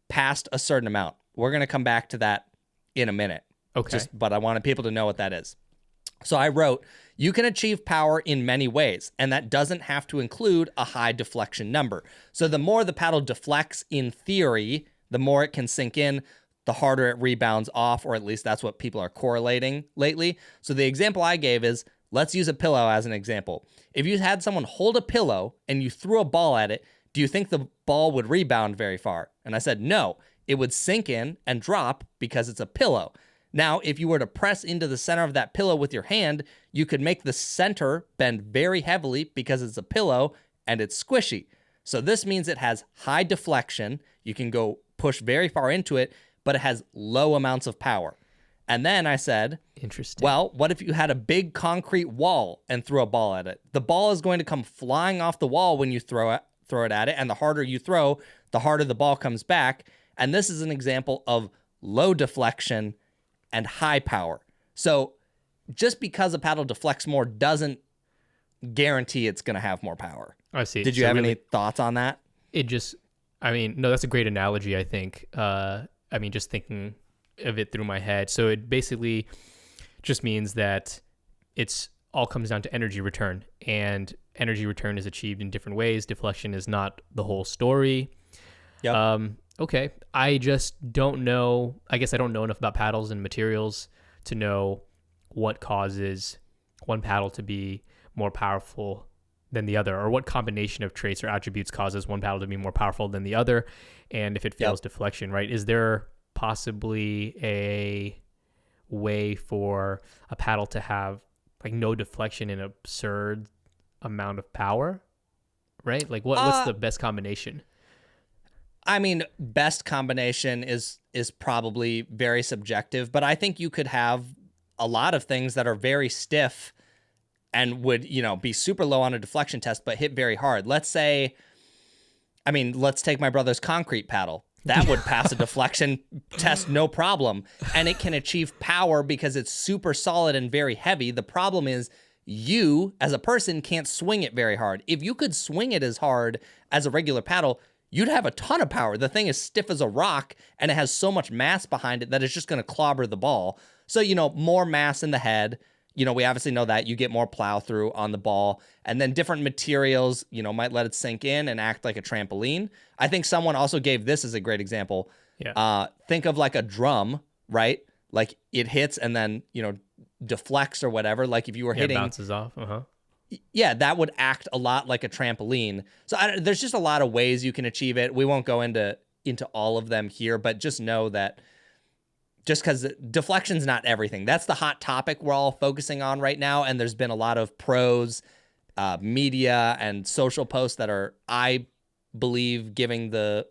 past a certain amount. We're going to come back to that in a minute. Okay. But I wanted people to know what that is. So I wrote, you can achieve power in many ways, and that doesn't have to include a high deflection number. So the more the paddle deflects in theory, the more it can sink in, the harder it rebounds off, or at least that's what people are correlating lately. So the example I gave is, let's use a pillow as an example. If you had someone hold a pillow and you threw a ball at it, do you think the ball would rebound very far? And I said, no, it would sink in and drop because it's a pillow. Now, if you were to press into the center of that pillow with your hand, you could make the center bend very heavily because it's a pillow and it's squishy. So this means it has high deflection. You can go push very far into it, but it has low amounts of power. And then I said, Interesting. well, what if you had a big concrete wall and threw a ball at it? The ball is going to come flying off the wall when you throw it at it, and the harder you throw, the harder the ball comes back. And this is an example of low deflection and high power. So just because a paddle deflects more doesn't guarantee it's going to have more power. I see. Did you have any thoughts on that? No, that's a great analogy, I think. Just thinking of it through my head. So it basically just means that it's all comes down to energy return, and energy return is achieved in different ways. Deflection is not the whole story. Yep. Okay. I just don't know. I guess I don't know enough about paddles and materials to know what causes one paddle to be more powerful than the other, or what combination of traits or attributes causes one paddle to be more powerful than the other. And if it fails deflection, right? Is there possibly a way for a paddle to have like no deflection and absurd amount of power, right? Like what's the best combination? I mean, best combination is probably very subjective, but I think you could have a lot of things that are very stiff and would, be super low on a deflection test, but hit very hard. Let's take my brother's concrete paddle. That would pass a deflection test, no problem. And it can achieve power because it's super solid and very heavy. The problem is you, as a person, can't swing it very hard. If you could swing it as hard as a regular paddle, you'd have a ton of power. The thing is stiff as a rock, and it has so much mass behind it that it's just going to clobber the ball. So, more mass in the head. We obviously know that you get more plow through on the ball, and then different materials, might let it sink in and act like a trampoline. I think someone also gave this as a great example. Yeah. Think of like a drum, right? Like it hits and then, deflects or whatever. Like if you were hitting, it bounces off. Yeah, that would act a lot like a trampoline. So there's just a lot of ways you can achieve it. We won't go into all of them here, but just know that just because deflection's not everything. That's the hot topic we're all focusing on right now, and there's been a lot of pros, media, and social posts that are, I believe, giving the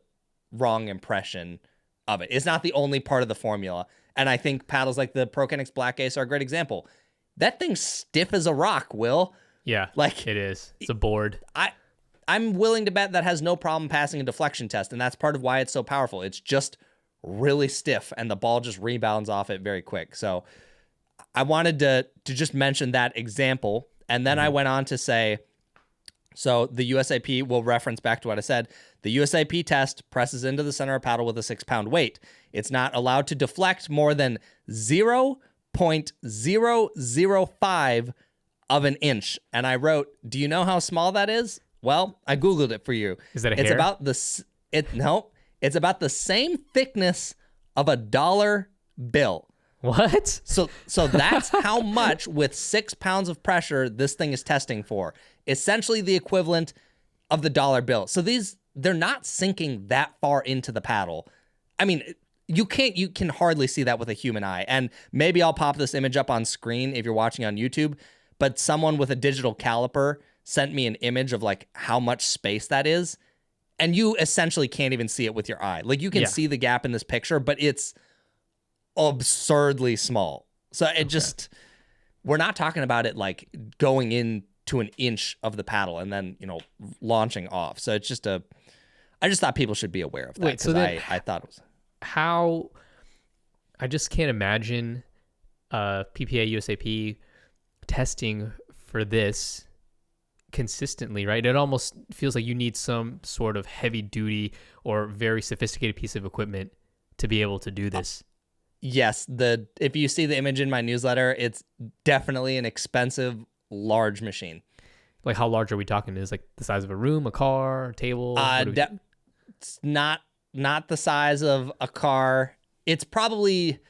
wrong impression of it. It's not the only part of the formula, and I think paddles like the ProKinetics Black Ace are a great example. That thing's stiff as a rock, Will. Yeah, like it is. It's a board. I'm willing to bet that has no problem passing a deflection test, and that's part of why it's so powerful. It's just really stiff, and the ball just rebounds off it very quick. So I wanted to just mention that example, and then I went on to say, so the USAP will reference back to what I said. The USAP test presses into the center of paddle with a 6-pound weight. It's not allowed to deflect more than 0.005 of an inch. And I wrote, do you know how small that is? Well, I Googled it for you. Is that a It's hair? It's about the same thickness of a dollar bill. What? So that's how much with 6 pounds of pressure this thing is testing for. Essentially the equivalent of the dollar bill. So they're not sinking that far into the paddle. I mean, you can hardly see that with a human eye. And maybe I'll pop this image up on screen if you're watching on YouTube, but someone with a digital caliper sent me an image of like how much space that is. And you essentially can't even see it with your eye. Like you can see the gap in this picture, but it's absurdly small. So we're not talking about it like going into an inch of the paddle and then, launching off. So it's I just thought people should be aware of that. Wait, so then I thought it was. I just can't imagine PPA USAP testing for this consistently, right? It almost feels like you need some sort of heavy duty or very sophisticated piece of equipment to be able to do this. Yes, if you see the image in my newsletter, it's definitely an expensive, large machine. Like how large are we talking? Is like the size of a room, a car, a table? It's not the size of a car. It's probably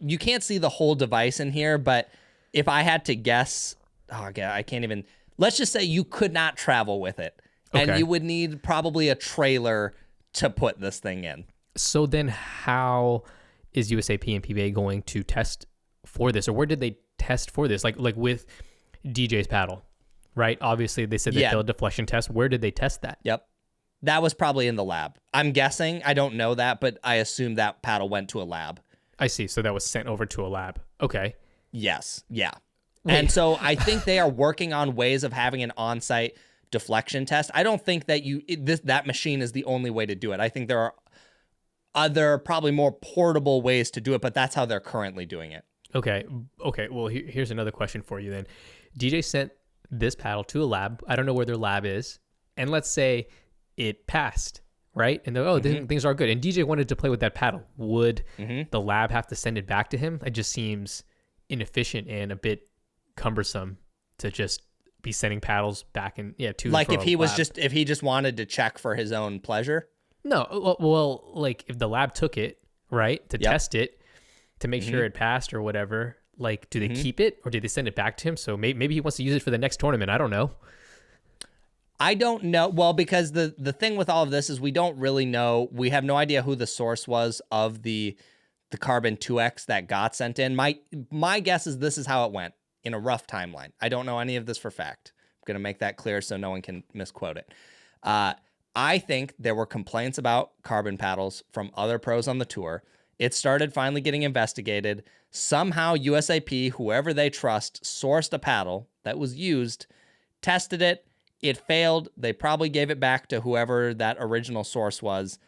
you can't see the whole device in here, but if I had to guess, I can't even. Let's just say you could not travel with it, and you would need probably a trailer to put this thing in. So then how is USAP and PPA going to test for this? Or where did they test for this? Like with DJ's paddle, right? Obviously, they said they failed a deflection test. Where did they test that? Yep. That was probably in the lab. I'm guessing. I don't know that, but I assume that paddle went to a lab. I see. So that was sent over to a lab. Okay. Yes. Yeah. Wait. And so I think they are working on ways of having an on-site deflection test. I don't think that that machine is the only way to do it. I think there are other, probably more portable ways to do it, but that's how they're currently doing it. Okay. Okay. Well, here's another question for you then. DJ sent this paddle to a lab. I don't know where their lab is. And let's say it passed, right? And they're, things are good. And DJ wanted to play with that paddle. Would the lab have to send it back to him? It just seems inefficient and a bit cumbersome to just be sending paddles back and to like if he was lab. just if he just wanted to check for his own pleasure. No, well, like if the lab took it, right, to test it, to make sure it passed or whatever, like, do they keep it or do they send it back to him? So maybe he wants to use it for the next tournament. I don't know. I don't know. Well, because the thing with all of this is we don't really know. We have no idea who the source was of the Carbon 2X that got sent in. My guess is this is how it went in a rough timeline. I don't know any of this for fact. I'm going to make that clear so no one can misquote it. I think there were complaints about carbon paddles from other pros on the tour. It started finally getting investigated. Somehow USAP, whoever they trust, sourced a paddle that was used, tested it. It failed. They probably gave it back to whoever that original source was.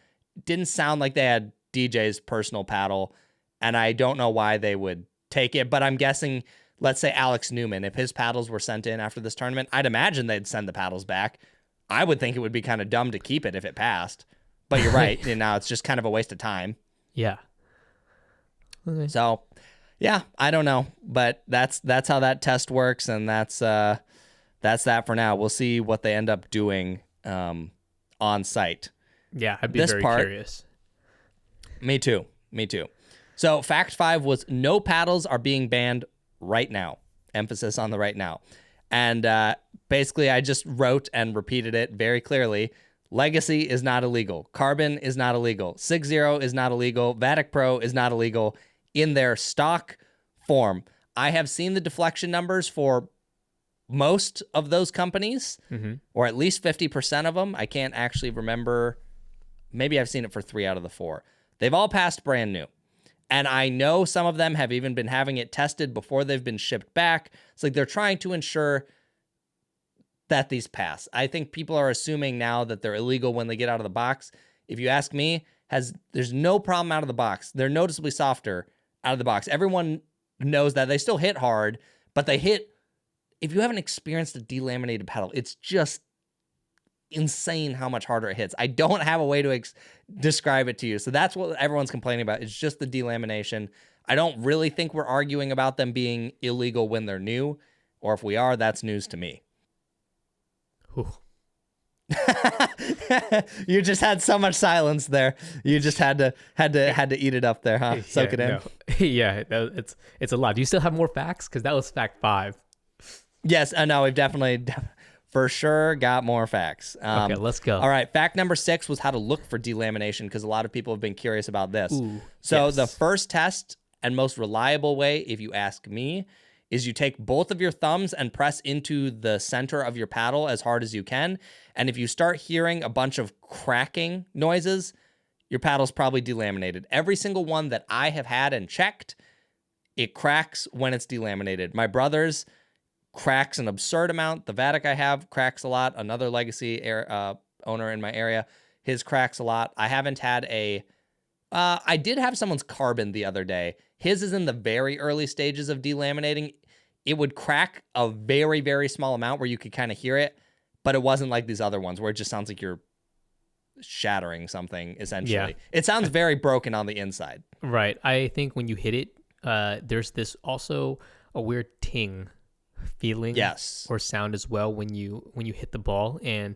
Didn't sound like they had DJ's personal paddle, and I don't know why they would take it, but I'm guessing, let's say Alex Newman, if his paddles were sent in after this tournament, I'd imagine they'd send the paddles back. I would think it would be kind of dumb to keep it if it passed, but you're right. And now it's just kind of a waste of time. Yeah. Okay. So, yeah, I don't know, but that's how that test works, and that's that for now. We'll see what they end up doing on site. Yeah, I'd be very curious. Me too. So fact 5 was no paddles are being banned right now. Emphasis on the right now. And basically I just wrote and repeated it very clearly. Legacy is not illegal. Carbon is not illegal. 6-0 is not illegal. Vatic Pro is not illegal in their stock form. I have seen the deflection numbers for most of those companies, or at least 50% of them. I can't actually remember. Maybe I've seen it for 3 out of the 4. They've all passed brand new. And I know some of them have even been having it tested before they've been shipped back. It's like they're trying to ensure that these pass. I think people are assuming now that they're illegal when they get out of the box. If you ask me, there's no problem out of the box. They're noticeably softer out of the box. Everyone knows that. They still hit hard, but they hit. If you haven't experienced a delaminated paddle, it's just insane how much harder it hits. I don't have a way to describe it to you. So that's what everyone's complaining about. It's just the delamination. I don't really think we're arguing about them being illegal when they're new, or if we are, that's news to me. You just had so much silence there. You just had to eat it up there, huh? Soak it in. No. Yeah, it's a lot. Do you still have more facts? Because that was fact 5. Yes, I know. We've definitely for sure got more facts. Okay, let's go. All right, fact number 6 was how to look for delamination, because a lot of people have been curious about this. So the first test and most reliable way, if you ask me, is you take both of your thumbs and press into the center of your paddle as hard as you can. And if you start hearing a bunch of cracking noises, your paddle's probably delaminated. Every single one that I have had and checked, it cracks when it's delaminated. My brother's cracks an absurd amount. The Vatic I have cracks a lot. Another Legacy owner in my area, his cracks a lot. I haven't had I did have someone's Carbon the other day. His is in the very early stages of delaminating. It would crack a very, very small amount where you could kind of hear it, but it wasn't like these other ones where it just sounds like you're shattering something, essentially. Yeah. It sounds very broken on the inside. Right. I think when you hit it, there's this also a weird ting feeling or sound as well when you hit the ball, and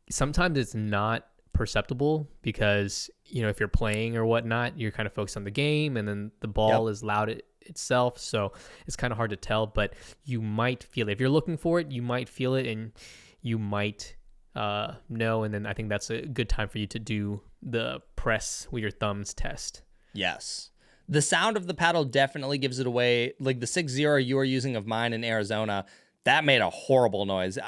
sometimes it's not perceptible because if you're playing or whatnot, you're kind of focused on the game, and then the ball is loud itself, so it's kind of hard to tell, but you might feel it. If you're looking for it, you might feel it, and you might know, and then I think that's a good time for you to do the press with your thumbs test. Yes. The sound of the paddle definitely gives it away. Like the 6-0 you were using of mine in Arizona, that made a horrible noise.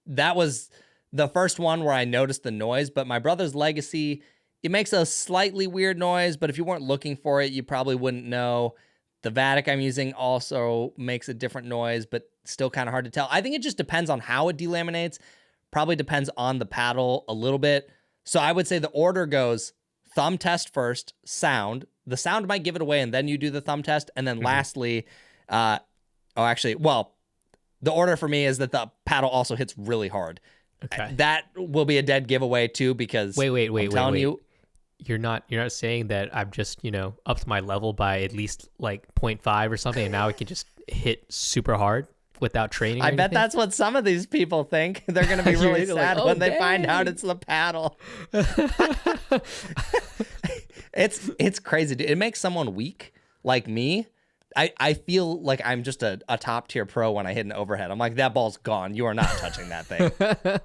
That was the first one where I noticed the noise, but my brother's Legacy It makes a slightly weird noise, but if you weren't looking for it, you probably wouldn't know. The Vatic I'm using also makes a different noise, but still kind of hard to tell. I think it just depends on how it delaminates. Probably depends on the paddle a little bit. So I would say the order goes thumb test first, sound. The sound might give it away, and then you do the thumb test. And then lastly, the order for me is that the paddle also hits really hard. Okay. That will be a dead giveaway too, because wait. you. You're not saying that I've just, upped my level by at least like 0.5 or something, and now I can just hit super hard without training. I bet that's what some of these people think. They're going to be really sad when they find out it's the paddle. It's crazy, dude. It makes someone weak like me. I feel like I'm just a top tier pro when I hit an overhead. I'm like, that ball's gone. You are not touching that thing.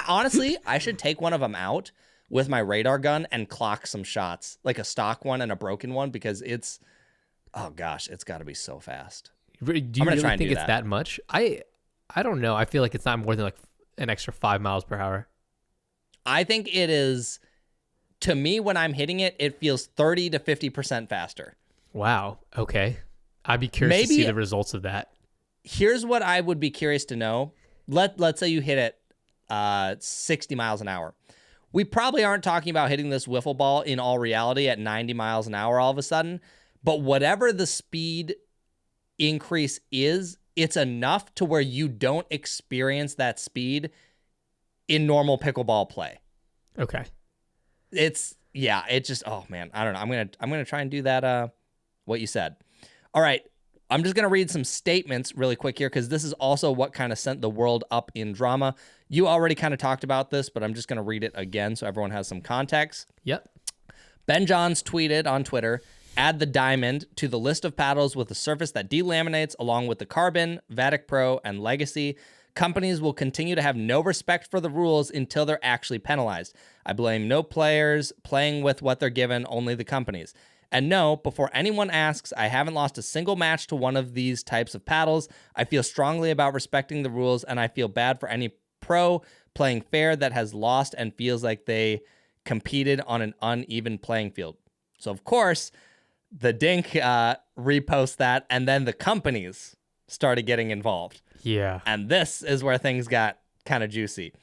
Honestly, I should take one of them out with my radar gun and clock some shots, like a stock one and a broken one, because it's got to be so fast. Do you really think it's that much? I don't know. I feel like it's not more than like an extra 5 miles per hour. I think it is. To me, when I'm hitting it, it feels 30 to 50% faster. Wow. Okay. I'd be curious to see the results of that. Here's what I would be curious to know. Let's say you hit it 60 miles an hour. We probably aren't talking about hitting this wiffle ball in all reality at 90 miles an hour all of a sudden, but whatever the speed increase is, it's enough to where you don't experience that speed in normal pickleball play. Okay. It just, oh man, I don't know. I'm going to try and do that what you said. All right. I'm just going to read some statements really quick here, because this is also what kind of sent the world up in drama. You already kind of talked about this, but I'm just going to read it again so everyone has some context. Yep. Ben Johns tweeted on Twitter, add the Diamond to the list of paddles with a surface that delaminates along with the Carbon, Vatic Pro, and Legacy. Companies will continue to have no respect for the rules until they're actually penalized. I blame no players playing with what they're given, only the companies. And no, before anyone asks, I haven't lost a single match to one of these types of paddles. I feel strongly about respecting the rules, and I feel bad for any pro playing fair that has lost and feels like they competed on an uneven playing field. So, of course, the Dink reposts that, and then the companies started getting involved. Yeah. And this is where things got kind of juicy.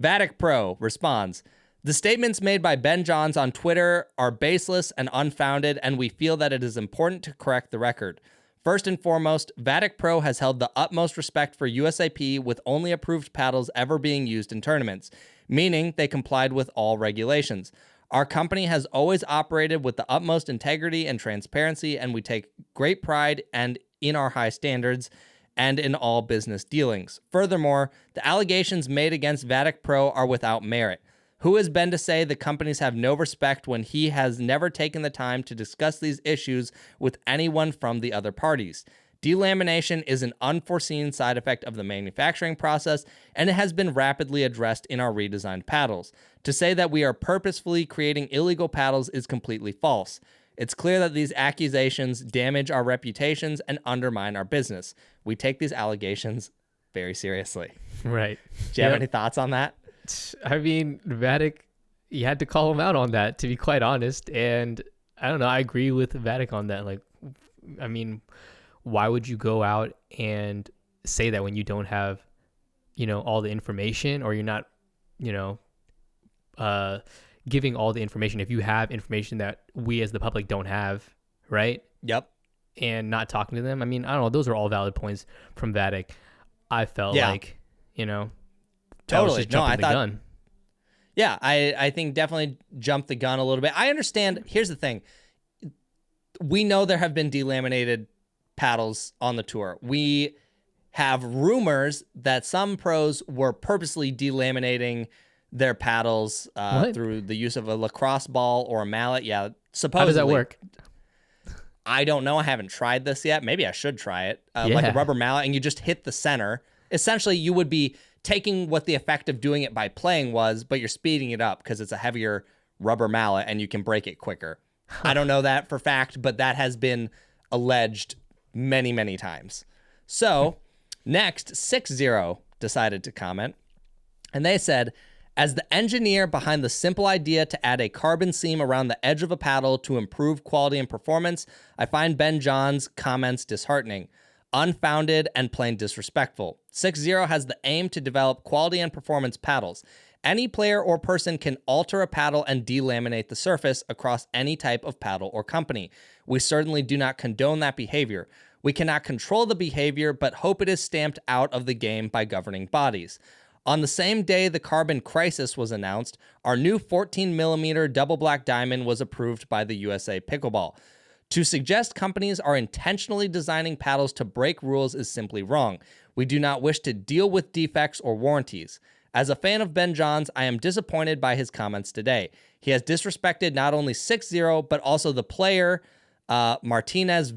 Vatic Pro responds, the statements made by Ben Johns on Twitter are baseless and unfounded, and we feel that it is important to correct the record. First and foremost, Vatic Pro has held the utmost respect for USAP, with only approved paddles ever being used in tournaments, meaning they complied with all regulations. Our company has always operated with the utmost integrity and transparency, and we take great pride in our high standards and in all business dealings. Furthermore, the allegations made against Vatic Pro are without merit. Who has been to say the companies have no respect when he has never taken the time to discuss these issues with anyone from the other parties? Delamination is an unforeseen side effect of the manufacturing process, and it has been rapidly addressed in our redesigned paddles. To say that we are purposefully creating illegal paddles is completely false. It's clear that these accusations damage our reputations and undermine our business. We take these allegations very seriously. Right. Do you have any thoughts on that? I mean, Vatic, you had to call him out on that, to be quite honest. And I don't know, I agree with Vatic on that. Like, I mean, why would you go out and say that when you don't have, all the information, or you're not, giving all the information? If you have information that we as the public don't have, right? Yep. And not talking to them. I mean, I don't know. Those are all valid points from Vatic. I felt like, totally. No, I thought. The gun. Yeah, I think definitely jumped the gun a little bit. I understand. Here's the thing. We know there have been delaminated paddles on the tour. We have rumors that some pros were purposely delaminating their paddles through the use of a lacrosse ball or a mallet. Yeah, supposedly. How does that work? I don't know. I haven't tried this yet. Maybe I should try it. Like a rubber mallet, and you just hit the center. Essentially, you would be taking what the effect of doing it by playing was, but you're speeding it up because it's a heavier rubber mallet and you can break it quicker. I don't know that for fact, but that has been alleged many, many times. So next, 6-0 decided to comment, and they said, As the engineer behind the simple idea to add a carbon seam around the edge of a paddle to improve quality and performance, I find Ben John's comments disheartening, unfounded, and plain disrespectful. 6-0 has the aim to develop quality and performance paddles. Any player or person can alter a paddle and delaminate the surface across any type of paddle or company. We certainly do not condone that behavior. We cannot control the behavior, but hope it is stamped out of the game by governing bodies. On the same day the carbon crisis was announced, our new 14mm double black diamond was approved by the USA Pickleball. To suggest companies are intentionally designing paddles to break rules is simply wrong. We do not wish to deal with defects or warranties. As a fan of Ben Johns, I am disappointed by his comments today. He has disrespected not only 6-0, but also the player, Martinez,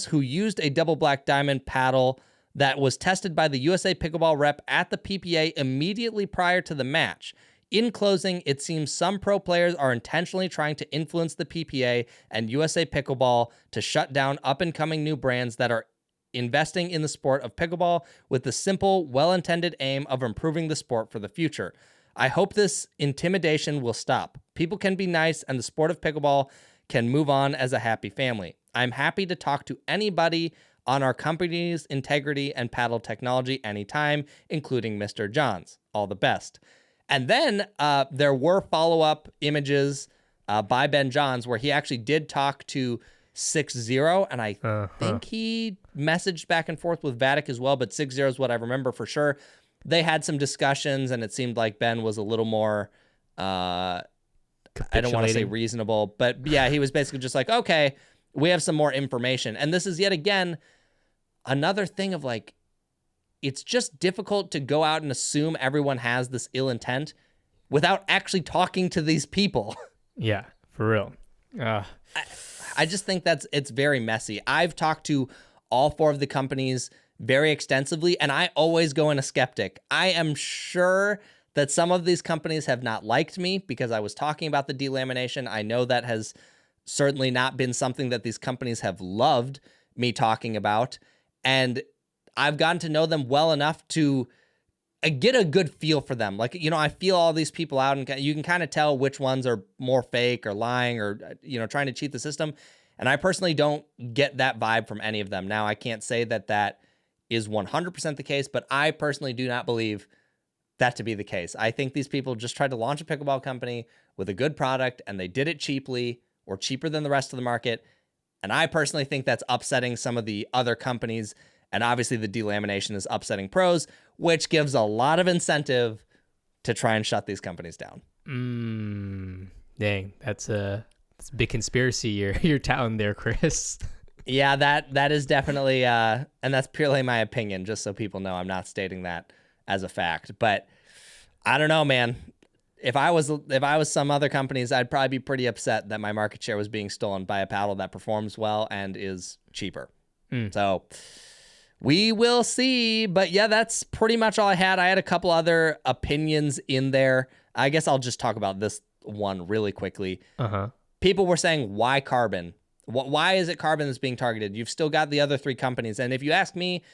who used a double black diamond paddle that was tested by the USA Pickleball rep at the PPA immediately prior to the match. In closing, it seems some pro players are intentionally trying to influence the PPA and USA Pickleball to shut down up-and-coming new brands that are investing in the sport of pickleball with the simple, well-intended aim of improving the sport for the future. I hope this intimidation will stop. People can be nice, and the sport of pickleball can move on as a happy family. I'm happy to talk to anybody on our company's integrity and paddle technology anytime, including Mr. Johns. All the best. And then there were follow-up images by Ben Johns where he actually did talk to 6-0, and I think he messaged back and forth with Vatic as well, but 6-0 is what I remember for sure. They had some discussions, and it seemed like Ben was a little more, I don't want to say reasonable, but yeah, he was basically just like, okay, we have some more information. And this is yet again another thing of like, it's just difficult to go out and assume everyone has this ill intent without actually talking to these people. Yeah, for real. I just think it's very messy. I've talked to all four of the companies very extensively, and I always go in a skeptic. I am sure that some of these companies have not liked me because I was talking about the delamination. I know that has certainly not been something that these companies have loved me talking about, and I've gotten to know them well enough to get a good feel for them. Like, you know, I feel all these people out, and you can kind of tell which ones are more fake or lying or, you know, trying to cheat the system. And I personally don't get that vibe from any of them. Now, I can't say that that is 100% the case, but I personally do not believe that to be the case. I think these people just tried to launch a pickleball company with a good product, and they did it cheaply or cheaper than the rest of the market. And I personally think that's upsetting some of the other companies. And obviously the delamination is upsetting pros, which gives a lot of incentive to try and shut these companies down. Dang, that's a big conspiracy you're touting there, Chris. Yeah, that is definitely, and that's purely my opinion, just so people know I'm not stating that as a fact. But I don't know, man. If I was some other companies, I'd probably be pretty upset that my market share was being stolen by a paddle that performs well and is cheaper. So we will see. But yeah, that's pretty much all I had. I had a couple other opinions in there. I guess I'll just talk about this one really quickly. People were saying, why carbon? Why is it carbon that's being targeted? You've still got the other three companies. And if you ask me,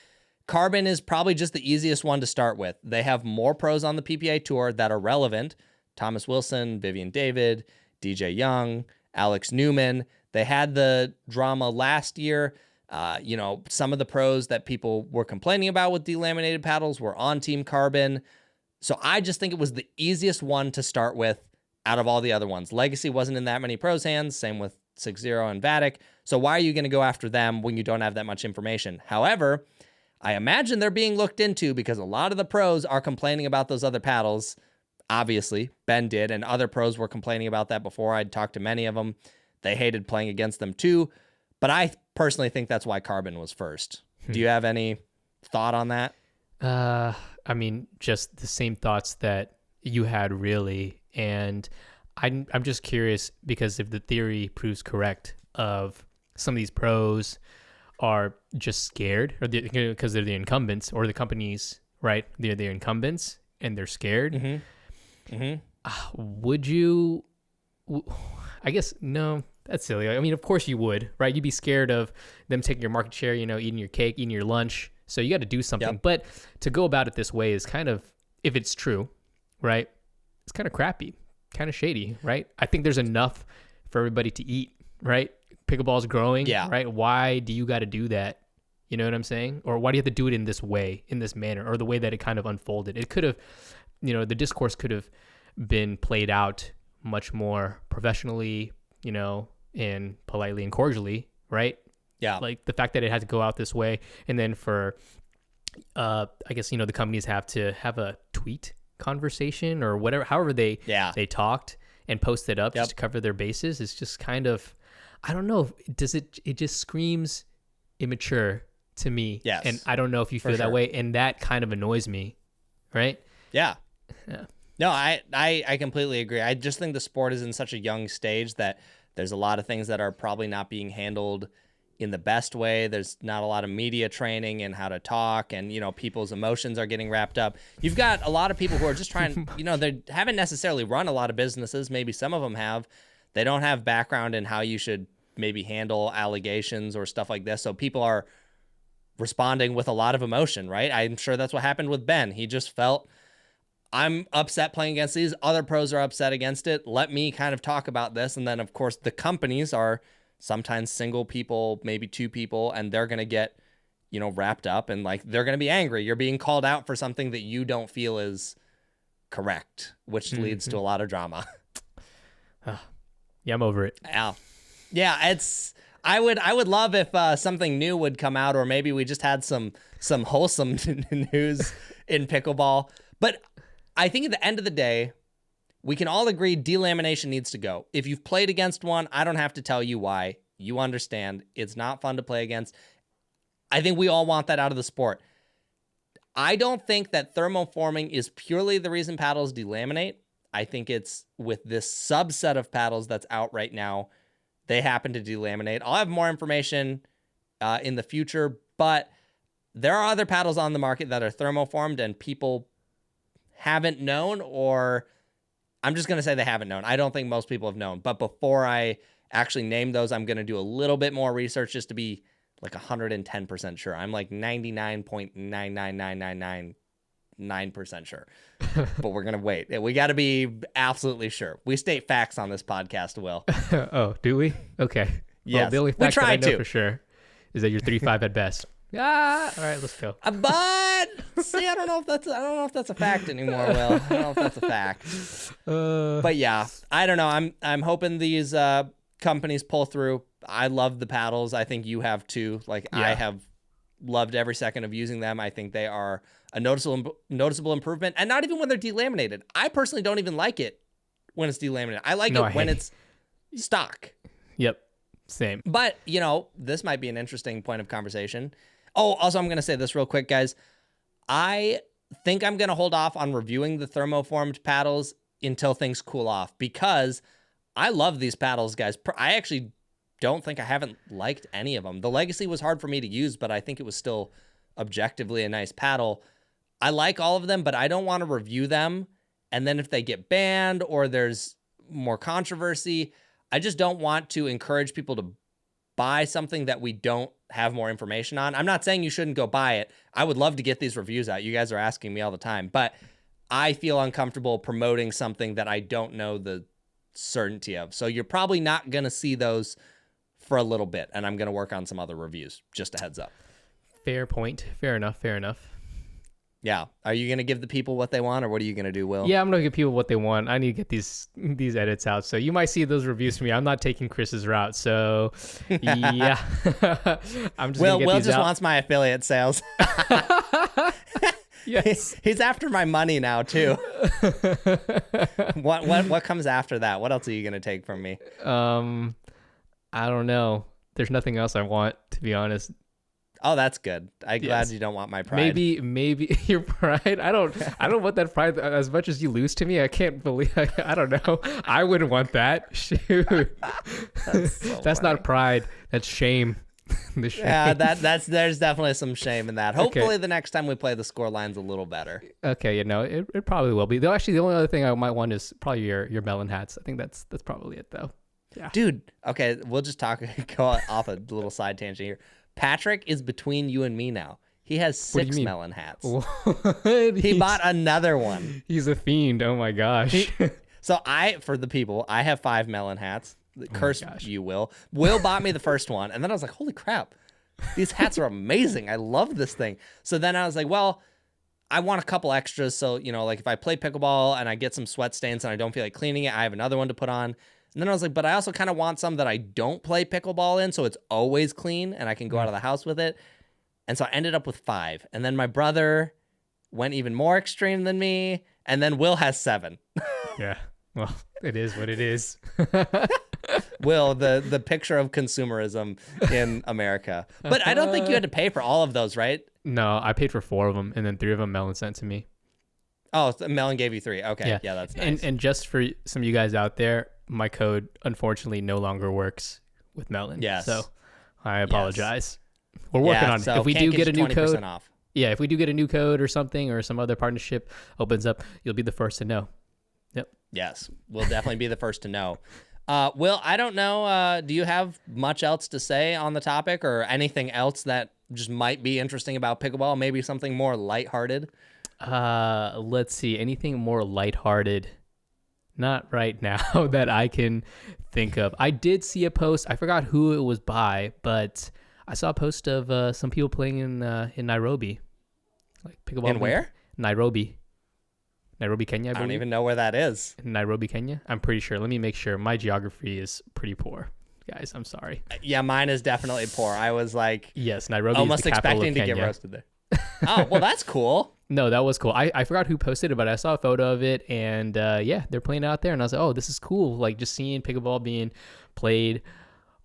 carbon is probably just the easiest one to start with. They have more pros on the PPA tour that are relevant. Thomas Wilson, Vivian David, DJ Young, Alex Newman. They had the drama last year. You know, some of the pros that people were complaining about with delaminated paddles were on Team Carbon. So I just think it was the easiest one to start with out of all the other ones. Legacy wasn't in that many pros' hands. Same with 6-0 and Vatic. So why are you going to go after them when you don't have that much information? However, I imagine they're being looked into because a lot of the pros are complaining about those other paddles. Obviously, Ben did, and other pros were complaining about that before. I'd talked to many of them. They hated playing against them too. But I personally think that's why Carbon was first. Do you have any thought on that? I mean, just the same thoughts that you had, really. And I'm just curious, because if the theory proves correct of some of these pros are just scared, or because they're the incumbents, or the companies, right? They're the incumbents and they're scared. Would you? I guess no. That's silly. I mean, of course you would, right? You'd be scared of them taking your market share, you know, eating your cake, eating your lunch. So you got to do something. But to go about it this way is kind of, if it's true, right? It's kind of crappy, kind of shady, right? I think there's enough for everybody to eat, right? Pickleball's growing, Yeah. right? Why do you got to do that? You know what I'm saying? Or why do you have to do it in this way, in this manner, or the way that it kind of unfolded? It could have, the discourse could have been played out much more professionally, and politely and cordially, right? Yeah. Like the fact that it had to go out this way, and then for, I guess, the companies have to have a tweet conversation or whatever, however they talked and posted up just to cover their bases. It's just kind of, I don't know, it just screams immature to me. Yes. And I don't know if you feel that way, and that kind of annoys me, right? Yeah. No, I completely agree. I just think the sport is in such a young stage that there's a lot of things that are probably not being handled in the best way. There's not a lot of media training and how to talk, and people's emotions are getting wrapped up. You've got a lot of people who are just trying, they haven't necessarily run a lot of businesses. Maybe some of them have. They don't have background in how you should maybe handle allegations or stuff like this. So people are responding with a lot of emotion, right? I'm sure that's what happened with Ben. He just felt, I'm upset playing against these. Other pros are upset against it. Let me kind of talk about this. And then, of course, the companies are sometimes single people, maybe two people, and they're going to get, wrapped up and they're going to be angry. You're being called out for something that you don't feel is correct, which leads to a lot of drama. Yeah, I'm over it. Yeah, I would love if something new would come out, or maybe we just had some wholesome news in pickleball. But I think at the end of the day, we can all agree delamination needs to go. If you've played against one, I don't have to tell you why. You understand. It's not fun to play against. I think we all want that out of the sport. I don't think that thermoforming is purely the reason paddles delaminate. I think it's with this subset of paddles that's out right now, they happen to delaminate. I'll have more information in the future, but there are other paddles on the market that are thermoformed and people haven't known, or I'm just going to say they haven't known. I don't think most people have known. But before I actually name those, I'm going to do a little bit more research just to be 110% sure. I'm 99.99999% sure. But we're going to wait. We got to be absolutely sure. We state facts on this podcast, Will. Oh, do we? Okay. Yes. Well, the only fact that I know to. for sure is that you're 3-5 at best. All right, let's go. But see, I don't know if that's a fact anymore, Will. I don't know if that's a fact. But yeah, I don't know. I'm hoping these companies pull through. I love the paddles. I think you have too. I have loved every second of using them. I think they are a noticeable improvement, and not even when they're delaminated. I personally don't even like it when it's delaminated. I like it when it's stock. Yep, same. But this might be an interesting point of conversation. Oh, also, I'm going to say this real quick, guys. I think I'm going to hold off on reviewing the thermoformed paddles until things cool off, because I love these paddles, guys. I actually don't think I haven't liked any of them. The Legacy was hard for me to use, but I think it was still objectively a nice paddle. I like all of them, but I don't want to review them. And then if they get banned or there's more controversy, I just don't want to encourage people to buy something that we don't have more information on. I'm not saying you shouldn't go buy it. I would love to get these reviews out. You guys are asking me all the time, but I feel uncomfortable promoting something that I don't know the certainty of. So you're probably not going to see those for a little bit, and I'm going to work on some other reviews. Just a heads up. Fair point. Fair enough. Yeah. Are you going to give the people what they want, or what are you going to do, Will? Yeah, I'm going to give people what they want. I need to get these edits out. So you might see those reviews from me. I'm not taking Chris's route. So yeah, I'm just Will these just out. wants my affiliate sales. Yes. He's after my money now too. What comes after that? What else are you going to take from me? I don't know. There's nothing else I want, to be honest. Oh, that's good. I'm glad you don't want my pride. Maybe your pride. I don't want that pride as much as you lose to me. I can't believe. I don't know. I wouldn't want that. Shoot, that's not pride. That's shame. The shame. Yeah, there's definitely some shame in that. Hopefully, the next time we play, the score line's a little better. Okay, it probably will be. Though actually, the only other thing I might want is probably your melon hats. I think that's probably it though. Yeah. Dude, okay, we'll just go off a little side tangent here. Patrick is between you and me now. He has What do you 6 mean? melon hats. What? He bought another one. He's a fiend. Oh my gosh. So for the people, I have 5 melon hats. Curse you, Will. Will bought me the first one, and then I was like, holy crap, these hats are amazing. I love this thing. So then I was like, well, I want a couple extras. So, like if I play pickleball and I get some sweat stains and I don't feel like cleaning it, I have another one to put on. And then I was like, but I also kind of want some that I don't play pickleball in, so it's always clean and I can go out of the house with it. And so I ended up with 5. And then my brother went even more extreme than me. And then Will has 7. Yeah. Well, it is what it is. Will, the picture of consumerism in America. But I don't think you had to pay for all of those, right? No, I paid for 4 of them, and then 3 of them Melon sent to me. Oh, so Melon gave you 3. Okay. Yeah, that's nice. And just for some of you guys out there, my code unfortunately no longer works with Melon. Yes. So I apologize. Yes. We're working on it. So if we do get a new code, off. Yeah, if we do get a new code or something, or some other partnership opens up, you'll be the first to know. Yep. Yes, we'll definitely be the first to know. Will, I don't know. Do you have much else to say on the topic, or anything else that just might be interesting about pickleball? Maybe something more lighthearted? Let's see. Anything more lighthearted? Not right now that I can think of. I did see a post. I forgot who it was by, but I saw a post of some people playing in Nairobi, like pickleball. In where? Nairobi, Kenya. I don't even know where that is. Nairobi, Kenya. I'm pretty sure. Let me make sure. My geography is pretty poor, guys. I'm sorry. Yeah, mine is definitely poor. I was like, yes, Nairobi. Almost is the capital expecting of to Kenya. get roasted there. Oh, well, that's cool. No, that was cool. I forgot who posted it, but I saw a photo of it, and yeah, they're playing out there, and I was like, oh, this is cool. Like just seeing pickleball being played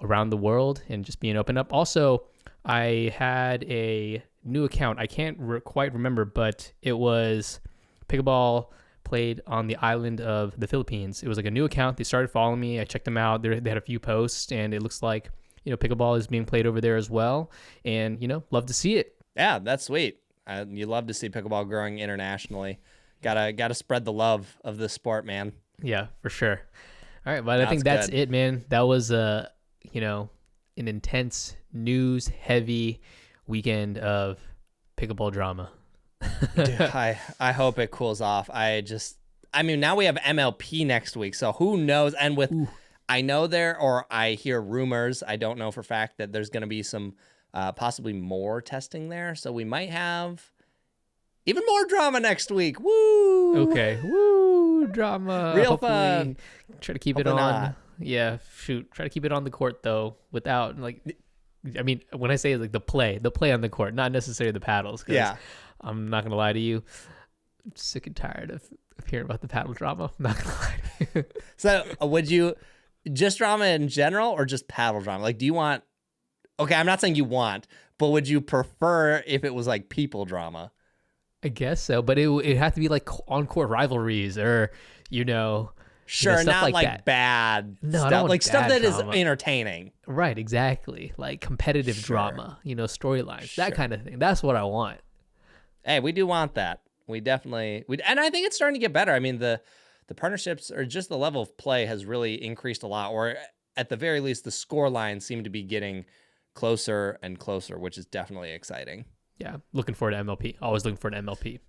around the world and just being opened up. Also, I had a new account. I can't quite remember, but it was pickleball played on the island of the Philippines. It was like a new account. They started following me. I checked them out. They had a few posts, and it looks like pickleball is being played over there as well, and love to see it. Yeah, that's sweet. You love to see pickleball growing internationally. Gotta spread the love of this sport, man. Yeah, for sure. All right, but I think that's it, man. That was an intense news heavy weekend of pickleball drama. Dude, I hope it cools off. Now we have MLP next week, so who knows? And I hear rumors. I don't know for a fact that there's going to be some possibly more testing there, so we might have even more drama next week. Woo! Okay, woo, drama. Real Hopefully, fun. Try to keep it on. Not. Yeah, shoot. Try to keep it on the court though, without when I say like the play on the court, not necessarily the paddles. Yeah. I'm not gonna lie to you. I'm sick and tired of hearing about the paddle drama. I'm not gonna lie to you. So, would you just drama in general, or just paddle drama? Like, do you want? Okay, I'm not saying you want, but would you prefer if it was like people drama? I guess so, but it have to be like on-court rivalries or Sure, stuff not like that. bad No, I stuff. don't want Like stuff bad that is drama. entertaining. Right, exactly. Like competitive Sure. drama, storylines, that Sure. kind of thing. That's what I want. Hey, we do want that. We definitely and I think it's starting to get better. I mean, the partnerships or just the level of play has really increased a lot, or at the very least the score lines seem to be getting closer and closer, which is definitely exciting. Yeah, looking forward to MLP. Always looking forward to MLP.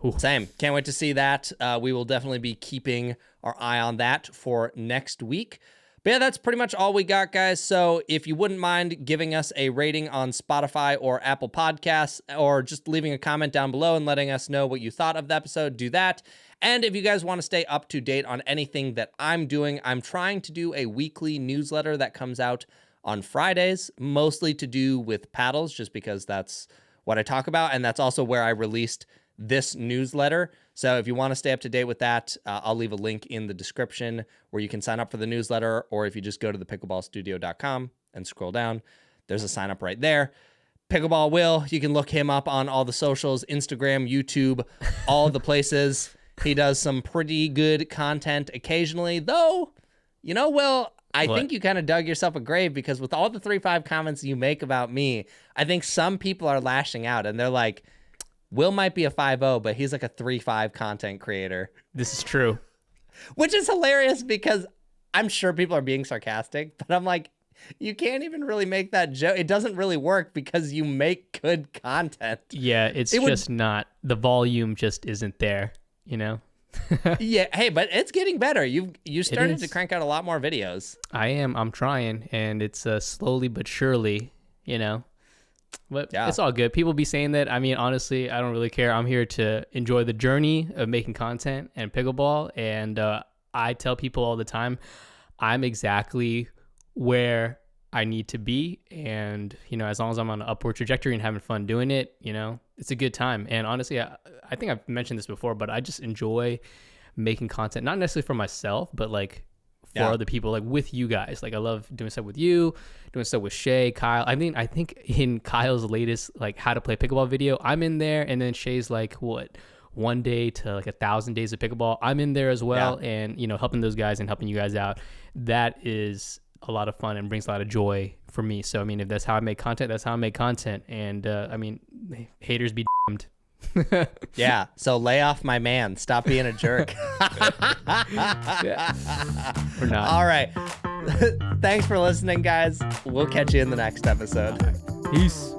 Ooh. Same. Can't wait to see that. We will definitely be keeping our eye on that for next week. But yeah, that's pretty much all we got, guys. So if you wouldn't mind giving us a rating on Spotify or Apple Podcasts, or just leaving a comment down below and letting us know what you thought of the episode, do that. And if you guys want to stay up to date on anything that I'm doing, I'm trying to do a weekly newsletter that comes out on Fridays, mostly to do with paddles, just because that's what I talk about. And that's also where I released this newsletter. So if you want to stay up to date with that, I'll leave a link in the description where you can sign up for the newsletter, or if you just go to thepickleballstudio.com and scroll down, there's a sign up right there. Pickleball Will, you can look him up on all the socials, Instagram, YouTube, all the places. He does some pretty good content occasionally, though, Will, I think you kind of dug yourself a grave, because with all the 3-5 comments you make about me, I think some people are lashing out and they're like, Will might be a 5-0, but he's like a 3-5 content creator. This is true. Which is hilarious, because I'm sure people are being sarcastic, but I'm like, You can't even really make that joke. It doesn't really work because you make good content. Yeah, it's just not, the volume just isn't there, you know? Yeah, hey, but it's getting better. You started to crank out a lot more videos. I'm trying, and it's slowly but surely, you know? But Yeah. It's all good. People be saying that. I mean, honestly, I don't really care. I'm here to enjoy the journey of making content and pickleball. And I tell people all the time, I'm exactly where I need to be. And, you know, as long as I'm on an upward trajectory and having fun doing it, you know, it's a good time. And honestly, I think I've mentioned this before, but I just enjoy making content, not necessarily for myself, but like for other people, like with you guys. Like I love doing stuff with you, doing stuff with Shay, Kyle. I mean, I think in Kyle's latest like how to play pickleball video, I'm in there, and then Shay's like 1 day to like 1,000 days of pickleball, I'm in there as well. And you know, helping those guys and helping you guys out, that is a lot of fun and brings a lot of joy for me. So I mean, if that's how I make content, that's how I make content. And I mean, haters be damned. Yeah, so lay off my man. Stop being a jerk. Yeah. We're not. All right. Thanks for listening, guys. We'll catch you in the next episode. Peace.